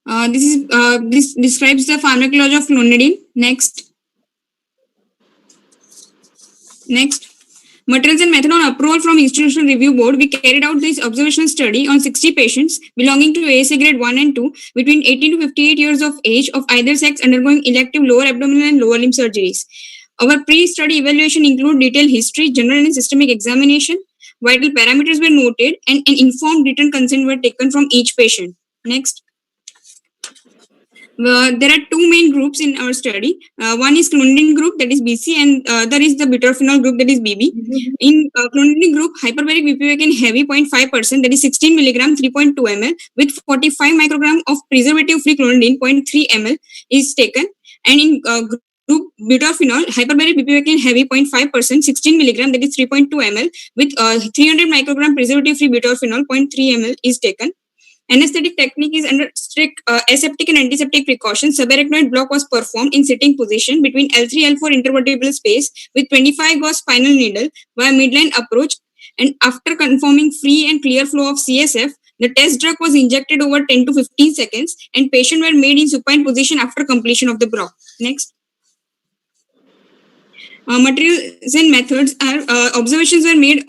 This describes the pharmacology of clonidine. Next. Materials and method on approval from Institutional Review Board. We carried out this observational study on 60 patients belonging to ASA grade 1 and 2 between 18 to 58 years of age of either sex undergoing elective lower abdominal and lower limb surgeries. Our pre-study evaluation include detailed history, general and systemic examination, vital parameters were noted, and an informed written consent were taken from each patient. Next. There are two main groups in our study. One is clonidine group, that is BC, and other is the butorphanol group, that is BB. In clonidine group, hyperbaric bupivacaine heavy 0.5%, that is 16 milligram 3.2 ml with 45 microgram of preservative-free clonidine 0.3 ml is taken. And in group butorphanol, hyperbaric bupivacaine heavy 0.5%, 16 milligram, that is 3.2 ml with 300 microgram preservative-free butorphanol 0.3 ml is taken. Anesthetic technique is under strict aseptic and antiseptic precautions. Subarachnoid block was performed in sitting position between L3 L4 intervertebral space with 25 gauge spinal needle via midline approach, and after confirming free and clear flow of CSF, the test drug was injected over 10 to 15 seconds and patient were made in supine position after completion of the block. Next. Materials and methods are observations were made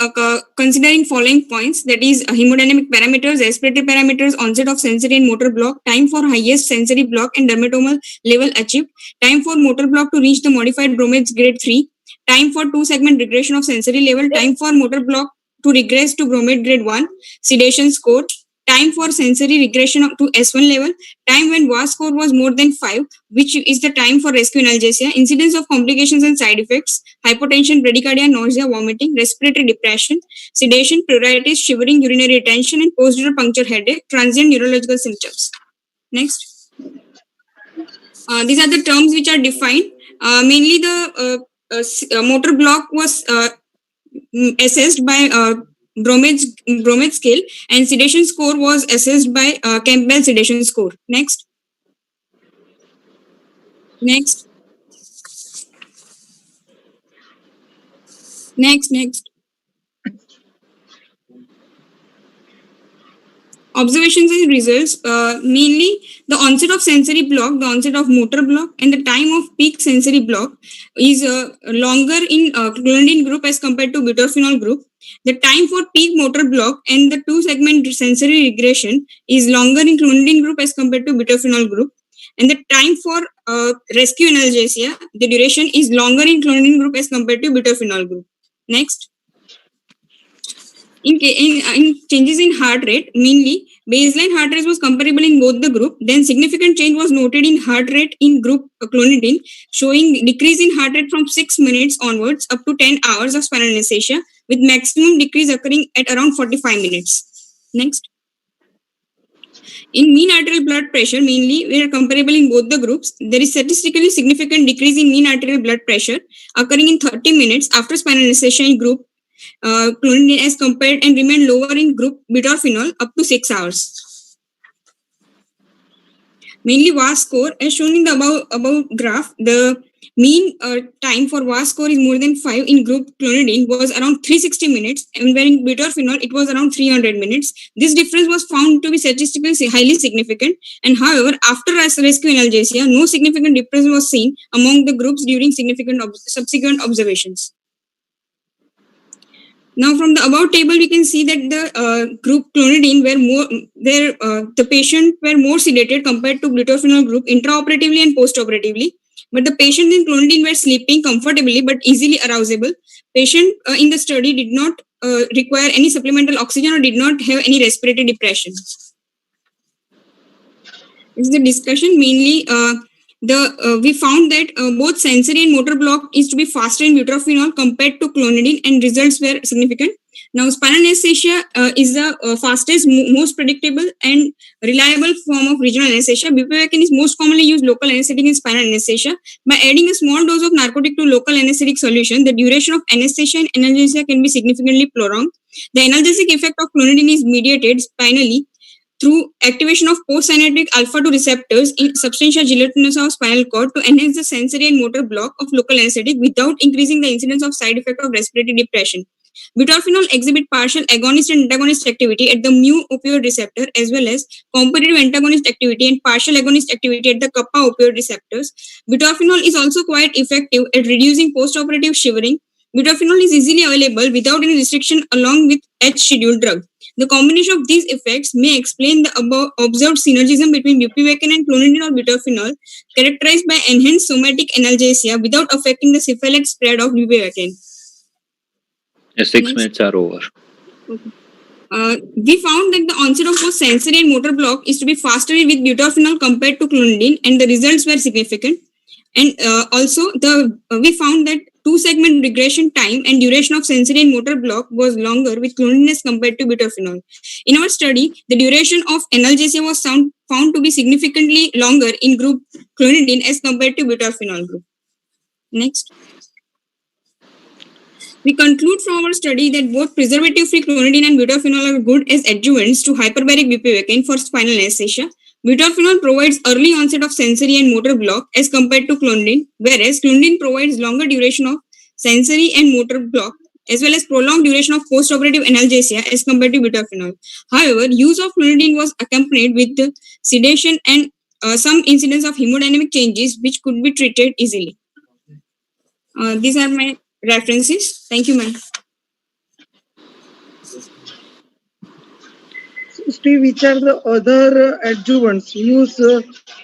considering following points, that is hemodynamic parameters, respiratory parameters, onset of sensory and motor block, time for highest sensory block and dermatomal level achieved, time for motor block to reach the modified Bromage grade 3, time for 2-segment regression of sensory level, time for motor block to regress to Bromage grade 1, sedation score, time for sensory regression up to S1 level, time when VAS score was more than 5, which is the time for rescue analgesia, incidence of complications and side effects, hypotension, bradycardia, nausea, vomiting, respiratory depression, sedation, pruritus, shivering, urinary retention, and posterior puncture headache, transient neurological symptoms. Next. These are the terms which are defined. Mainly the motor block was assessed by Bromage scale, and sedation score was assessed by Campbell sedation score. Next. Observations and results, mainly the onset of sensory block, the onset of motor block, and the time of peak sensory block is longer in clonidine group as compared to butorphanol group. The time for peak motor block and the 2-segment sensory regression is longer in clonidine group as compared to butorphanol group. And the time for rescue analgesia, the duration is longer in clonidine group as compared to butorphanol group. Next. In changes in heart rate, mainly baseline heart rate was comparable in both the group. Then significant change was noted in heart rate in group clonidine, showing decrease in heart rate from 6 minutes onwards up to 10 hours of spinal anesthesia, with maximum decrease occurring at around 45 minutes. Next. In mean arterial blood pressure, mainly we are comparable in both the groups. There is statistically significant decrease in mean arterial blood pressure occurring in 30 minutes after spinal anesthesia in group clonidine as compared and remain lower in group butorphanol up to 6 hours. Mainly VAS score, as shown in the above graph, the mean time for VAS score is more than 5 in group clonidine was around 360 minutes, and when in butorphanol it was around 300 minutes. This difference was found to be statistically highly significant, and however, after rescue analgesia, no significant difference was seen among the groups during subsequent observations. Now, from the above table, we can see that the group clonidine the patient were more sedated compared to butorphanol group intraoperatively and postoperatively. But the patients in clonidine were sleeping comfortably but easily arousable. Patient in the study did not require any supplemental oxygen or did not have any respiratory depression. This is the discussion. Mainly, we found that both sensory and motor block is to be faster in butorphanol compared to clonidine, and results were significant. Now, spinal anesthesia is the fastest, most predictable and reliable form of regional anesthesia. Bupivacaine is most commonly used local anesthetic in spinal anesthesia. By adding a small dose of narcotic to local anesthetic solution, the duration of anesthesia and analgesia can be significantly prolonged. The analgesic effect of clonidine is mediated spinally through activation of postsynaptic alpha-2 receptors in substantia gelatinosa of spinal cord to enhance the sensory and motor block of local anesthetic without increasing the incidence of side effect of respiratory depression. Butorphanol exhibit partial agonist and antagonist activity at the mu opioid receptor, as well as competitive antagonist activity and partial agonist activity at the kappa opioid receptors. Butorphanol is also quite effective at reducing postoperative shivering. Butorphanol is easily available without any restriction along with H-scheduled drug. The combination of these effects may explain the above observed synergism between bupivacaine and clonidine or butorphanol, characterized by enhanced somatic analgesia without affecting the cephalic spread of bupivacaine. 6 minutes are over. Okay. We found that the onset of both sensory and motor block is to be faster with butorphanol compared to clonidine, and the results were significant. And also, we found that 2-segment regression time and duration of sensory and motor block was longer with clonidine as compared to butorphanol. In our study, the duration of analgesia was found to be significantly longer in group clonidine as compared to butorphanol group. Next. We conclude from our study that both preservative-free clonidine and butorphanol are good as adjuvants to hyperbaric bupivacaine for spinal anesthesia. Butorphanol provides early onset of sensory and motor block as compared to clonidine, whereas clonidine provides longer duration of sensory and motor block as well as prolonged duration of postoperative analgesia as compared to butorphanol. However, use of clonidine was accompanied with sedation and some incidence of hemodynamic changes which could be treated easily. These are my references. Thank you, ma'am. Steve, which are the other adjuvants used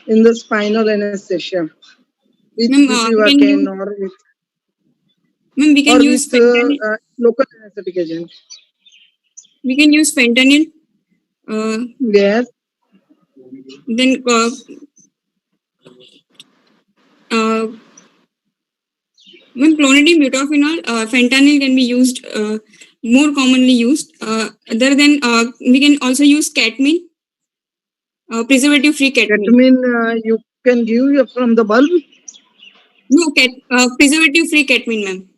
in the spinal anesthesia? With bupivacaine or with, we can use with local anesthetic agent? We can use fentanyl. Yes. Then when clonidine, butorphanol, fentanyl can be used, more commonly used. Other than, we can also use ketamine, preservative-free ketamine. Ketamine you can give from the bulb? No, preservative-free ketamine, ma'am.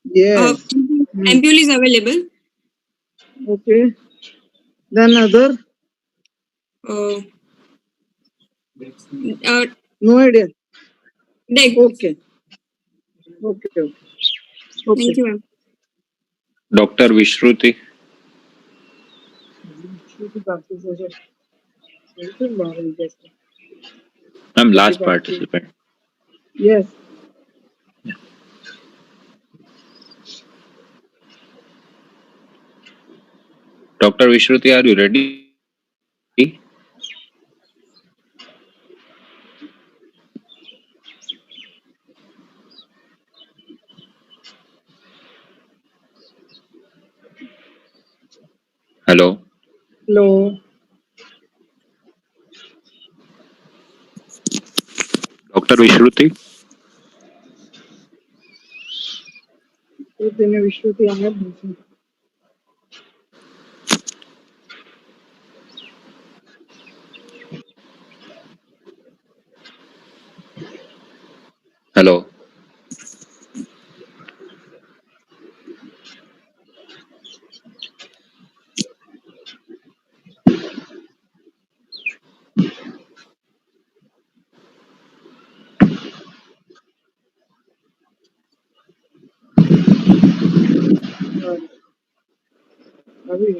Yes. Ampule is available. Okay. Then other? No idea. DEG. Okay. Okay. Thank you, ma'am. Dr. Vishruti. I'm last participant. Yes. Dr. Vishruti, are you ready? Hello. Hello. Dr. Vishruti. Vishruti, I have mentioned. Hello.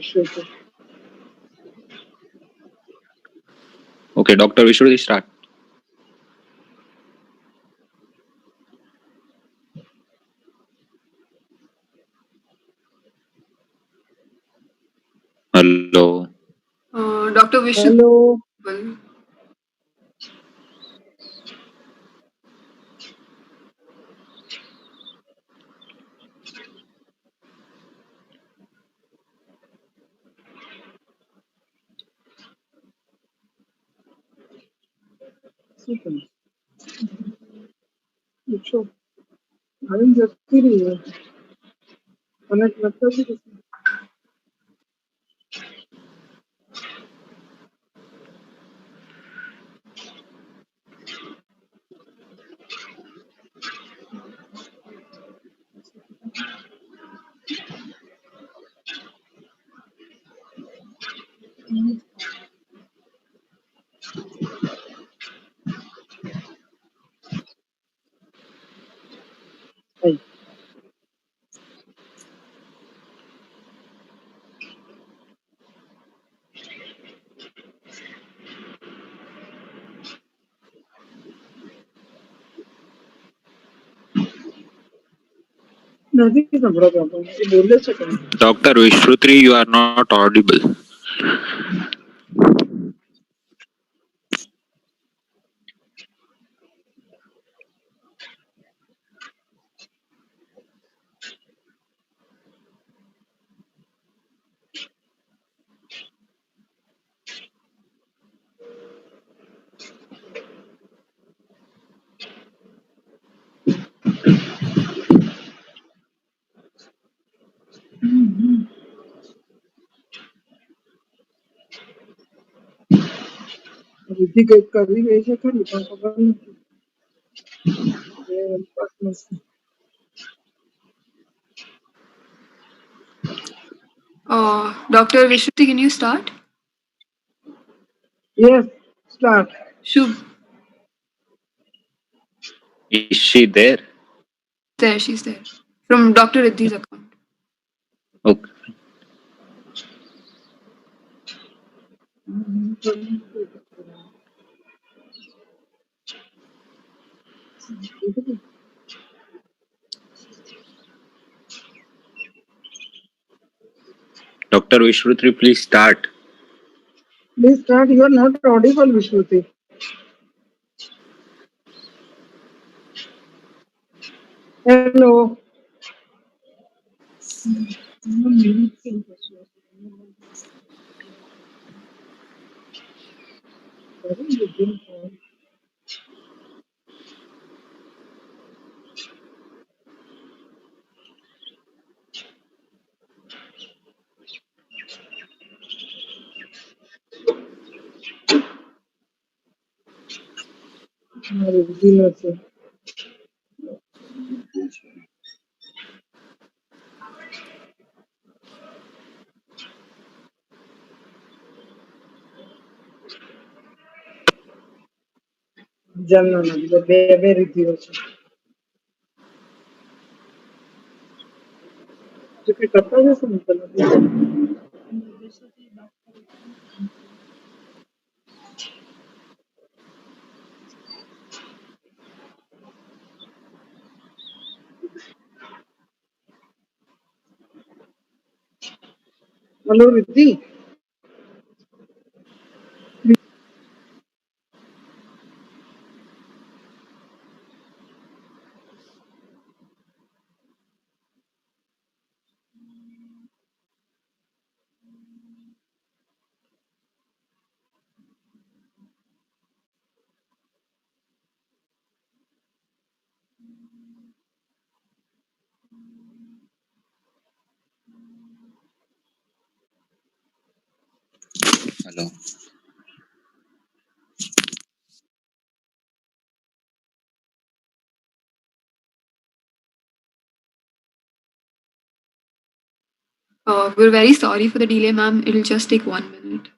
Vishruti. Okay, Dr. Vishruti, start. Hello. Dr. Vishnu. Hello. पूछो आनंद जगती रही है connect लगता है किसी नहीं कितना बड़ा प्रॉब्लम है बोलने से करें Dr. Vishruti, you are not audible. Riddhi कर भी गई है खाली पर पकड़ नहीं ये पास में से Dr. Vishruti, can you start? yes start Shubh. Is she there? There, she's there. From Dr. Riddhi's account. Okay. Dr. Vishruti, please start. please start you are not audible Vishruti hello Riddhi में से जानना ना बे रिद्धि हो जो कि करता जैसे निकलना hello Riddhi Hello. We're very sorry for the delay, ma'am. It'll just take 1 minute.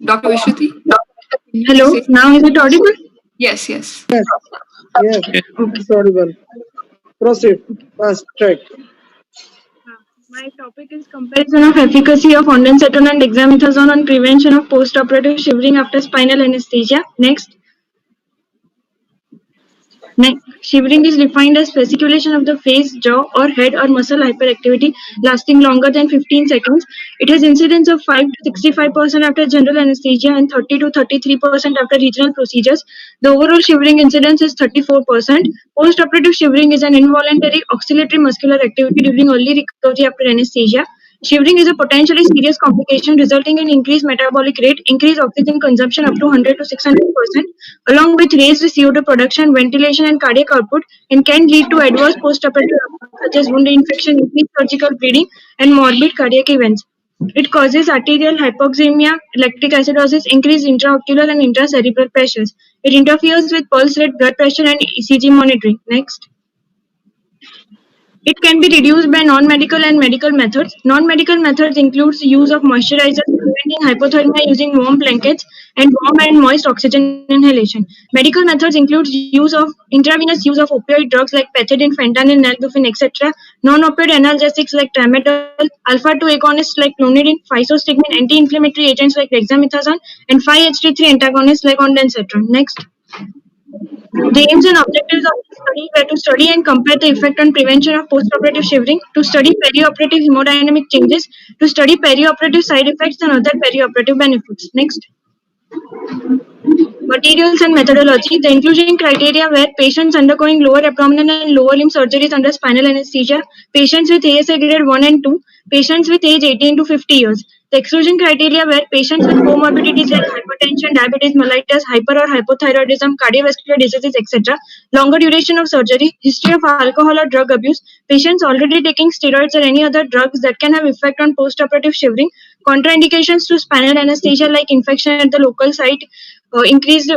Dr. Vishruti? Hello, now is it audible? Yes, yes. Yes, yes, it's audible. Proceed, fast track. My topic is comparison of efficacy of ondansetron and dexamethasone on prevention of post-operative shivering after spinal anesthesia. Next. Shivering is defined as fasciculation of the face, jaw, or head or muscle hyperactivity lasting longer than 15 seconds. It has incidence of 5 to 65% after general anesthesia and 30 to 33% after regional procedures. The overall shivering incidence is 34%. Post-operative shivering is an involuntary oscillatory muscular activity during early recovery after anesthesia. Shivering is a potentially serious complication resulting in increased metabolic rate, increased oxygen consumption up to 100 to 600%, along with raised CO2 production, ventilation, and cardiac output, and can lead to adverse postoperative outcomes such as wound infection, increased surgical bleeding, and morbid cardiac events. It causes arterial hypoxemia, lactic acidosis, increased intraocular and intracerebral pressures. It interferes with pulse rate, blood pressure, and ECG monitoring. Next. It can be reduced by non-medical and medical methods. Non-medical methods includes use of moisturizers, preventing hypothermia using warm blankets, and warm and moist oxygen inhalation. Medical methods include use of intravenous use of opioid drugs like pethidine, fentanyl, nalbuphine, etc. Non-opioid analgesics like tramadol, alpha-2 agonists like clonidine, physostigmine, anti-inflammatory agents like dexamethasone, and 5-HT3 antagonists like ondansetron. Next. The aims and objectives of the study were to study and compare the effect on prevention of postoperative shivering, to study perioperative hemodynamic changes, to study perioperative side effects and other perioperative benefits. Next. Materials and methodology. The inclusion criteria were patients undergoing lower abdominal and lower limb surgeries under spinal anesthesia, patients with ASA grade 1 and 2, patients with age 18 to 50 years. The exclusion criteria were patients with comorbidities like hypertension, diabetes mellitus, hyper or hypothyroidism, cardiovascular diseases, etc., longer duration of surgery, history of alcohol or drug abuse, patients already taking steroids or any other drugs that can have effect on postoperative shivering, contraindications to spinal anesthesia like infection at the local site, increased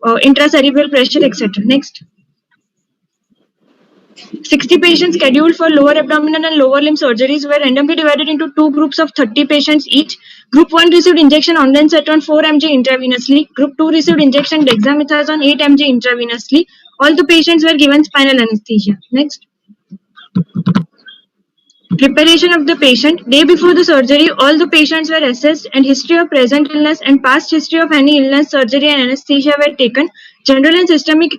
intracerebral pressure, etc. Next. 60 patients scheduled for lower abdominal and lower limb surgeries were randomly divided into two groups of 30 patients each. Group 1 received injection ondansetron 4 mg intravenously. Group 2 received injection dexamethasone 8 mg intravenously. All the patients were given spinal anesthesia. Next. Preparation of the patient. Day before the surgery, all the patients were assessed and history of present illness and past history of any illness, surgery and anesthesia were taken. General and systemic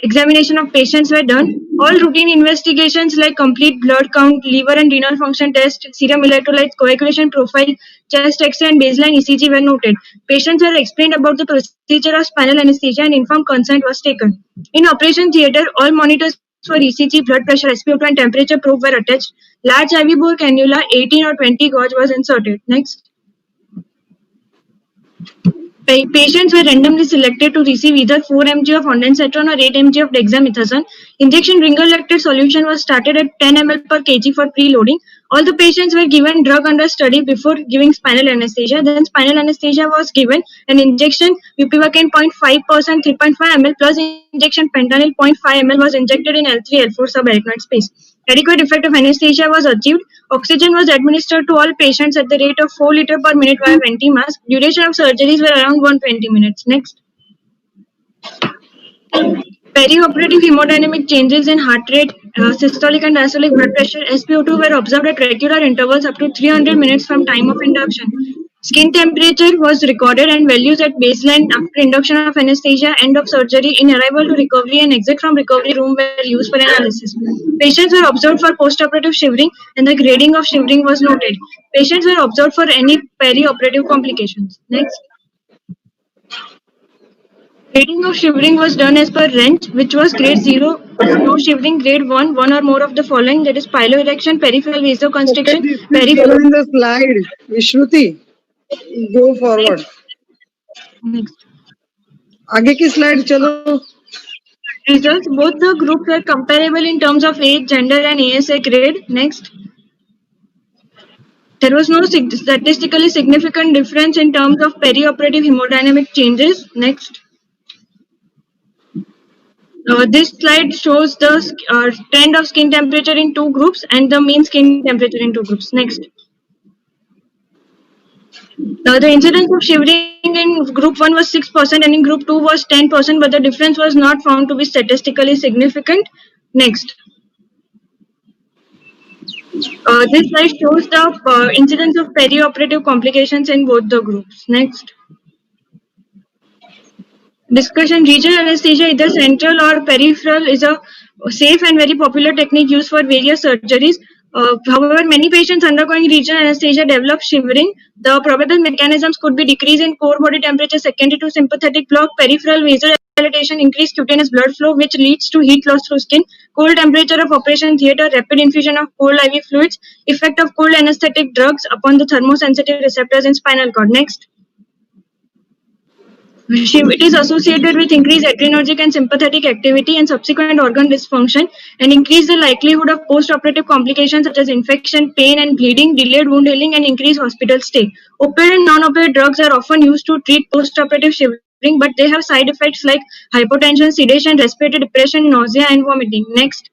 examination of patients were done. All routine investigations like complete blood count, liver and renal function test, serum electrolytes, coagulation profile, chest X-ray and baseline ECG were noted. Patients were explained about the procedure of spinal anesthesia and informed consent was taken. In operation theatre, all monitors for ECG, blood pressure, SpO2 and temperature probe were attached. Large IV bore cannula 18 or 20 gauge was inserted. Next. Patients were randomly selected to receive either 4 mg of ondansetron or 8 mg of dexamethasone. Injection ringer-lactate solution was started at 10 ml per kg for preloading. All the patients were given drug under study before giving spinal anesthesia. Then spinal anesthesia was given. An injection bupivacaine 0.5% 3.5 ml plus injection fentanyl 0.5 ml was injected in L3 L4 subarachnoid space. Adequate effect of anesthesia was achieved. Oxygen was administered to all patients at the rate of 4 liters per minute via venti mask. Duration of surgeries were around 120 minutes. Next. Perioperative hemodynamic changes in heart rate, systolic and diastolic blood pressure, SpO2 were observed at regular intervals up to 300 minutes from time of induction. Skin temperature was recorded and values at baseline after induction of anesthesia, end of surgery, in arrival to recovery and exit from recovery room were used for analysis. Patients were observed for postoperative shivering and the grading of shivering was noted. Patients were observed for any perioperative complications. Next. Grading of shivering was done as per range, which was grade 0, no shivering, grade 1, one or more of the following, that is piloerection, peripheral vasoconstriction, peripheral. In the slide, Vishruti, go forward. Next. आगे की slide चलो. Results, both the groups were comparable in terms of age, gender and ASA grade. Next. There was no statistically significant difference in terms of perioperative hemodynamic changes. Next. This slide shows the trend of skin temperature in two groups and the mean skin temperature in two groups. Next. The incidence of shivering in group 1 was 6% and in group 2 was 10%, but the difference was not found to be statistically significant. Next. This slide shows the incidence of perioperative complications in both the groups. Next. Discussion, regional anesthesia, either central or peripheral, is a safe and very popular technique used for various surgeries. However, many patients undergoing regional anesthesia develop shivering. The probable mechanisms could be decrease in core body temperature secondary to sympathetic block, peripheral vasodilatation, increased cutaneous blood flow, which leads to heat loss through skin, cold temperature of operation theatre, rapid infusion of cold IV fluids, effect of cold anesthetic drugs upon the thermosensitive receptors in spinal cord. Next. It is associated with increased adrenergic and sympathetic activity and subsequent organ dysfunction and increase the likelihood of post-operative complications such as infection, pain and bleeding, delayed wound healing and increased hospital stay. Opioid and non-opioid drugs are often used to treat post-operative shivering, but they have side effects like hypotension, sedation, respiratory depression, nausea and vomiting. Next.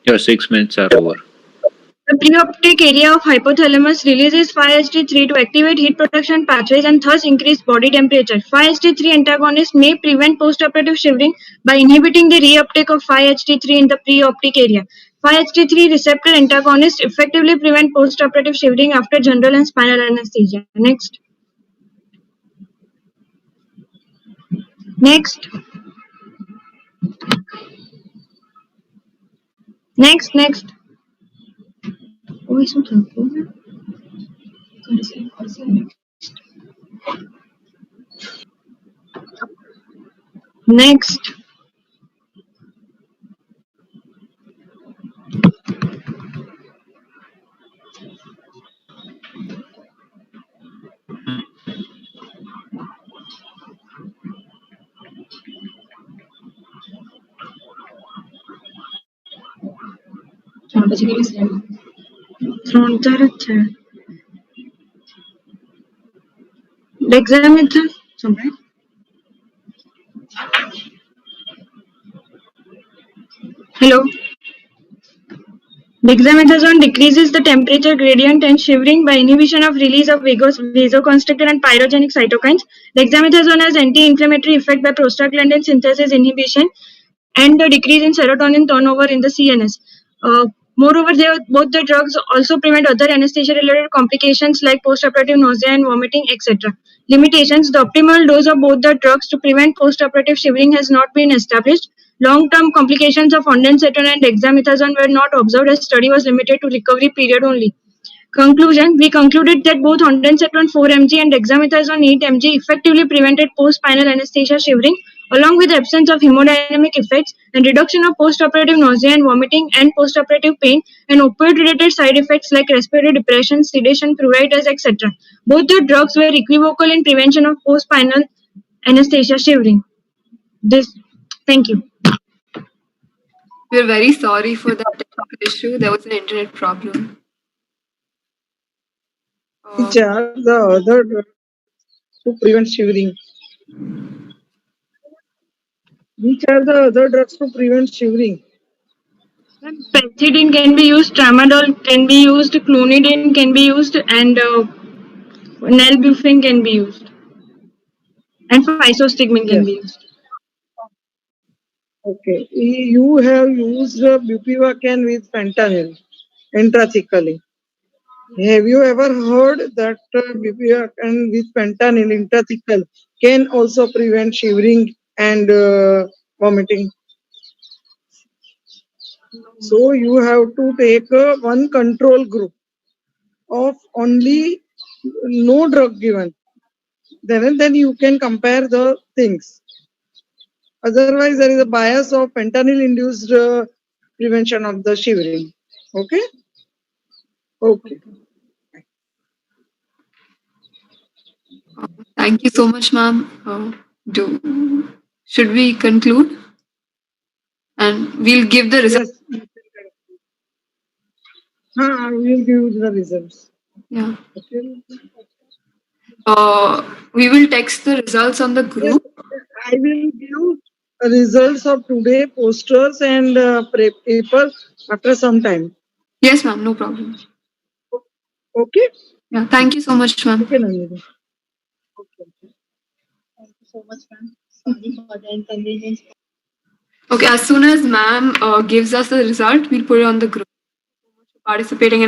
Your 6 minutes are over. The preoptic area of hypothalamus releases 5-HT3 to activate heat protection pathways and thus increase body temperature. 5-HT3 antagonists may prevent postoperative shivering by inhibiting the reuptake of 5-HT3 in the preoptic area. 5-HT3 receptor antagonists effectively prevent postoperative shivering after general and spinal anesthesia. Next. Next. Next. Next. Oh, eso tampoco. Next. Dexamethasone. Hello. Dexamethasone decreases the temperature gradient and shivering by inhibition of release of vasoconstrictor and pyrogenic cytokines. Dexamethasone has anti-inflammatory effect by prostaglandin synthesis inhibition and the decrease in serotonin turnover in the CNS. Moreover, both the drugs also prevent other anesthesia-related complications like postoperative nausea and vomiting, etc. Limitations: the optimal dose of both the drugs to prevent postoperative shivering has not been established. Long-term complications of ondansetron and dexamethasone were not observed as study was limited to recovery period only. Conclusion: we concluded that both ondansetron 4 mg and dexamethasone 8 mg effectively prevented post-spinal anesthesia shivering, along with the absence of hemodynamic effects and reduction of post-operative nausea and vomiting and post-operative pain and opioid-related side effects like respiratory depression, sedation, pruritus, etc. Both the drugs were equivocal in prevention of post-spinal anesthesia shivering. Thank you. We're very sorry for that technical issue. There was an internet problem. Which are the other drugs to prevent shivering? Which are the other drugs to prevent shivering? Pethidine can be used, tramadol can be used, clonidine can be used, and nalbuphine can be used, and physostigmine can be used. Okay. You have used bupivacaine with fentanyl intrathecally. Have you ever heard that bupivacaine with fentanyl intrathecal can also prevent shivering and vomiting? So you have to take one control group of only no drug given. Then you can compare the things. Otherwise, there is a bias of fentanyl-induced prevention of the shivering. Okay? Okay. Thank you so much, ma'am. Should we conclude? And we'll give the results. Yes. We'll give you the results. Yeah. Okay. We will text the results on the group. Yes, I will give results of today posters and paper after some time. Yes, ma'am. No problem. Okay. Yeah. Thank you so much, ma'am. Okay, Nandini. Okay. Thank you so much, ma'am. Sorry for the inconvenience. Okay. As soon as ma'am gives us the result, we'll put it on the group. Participating in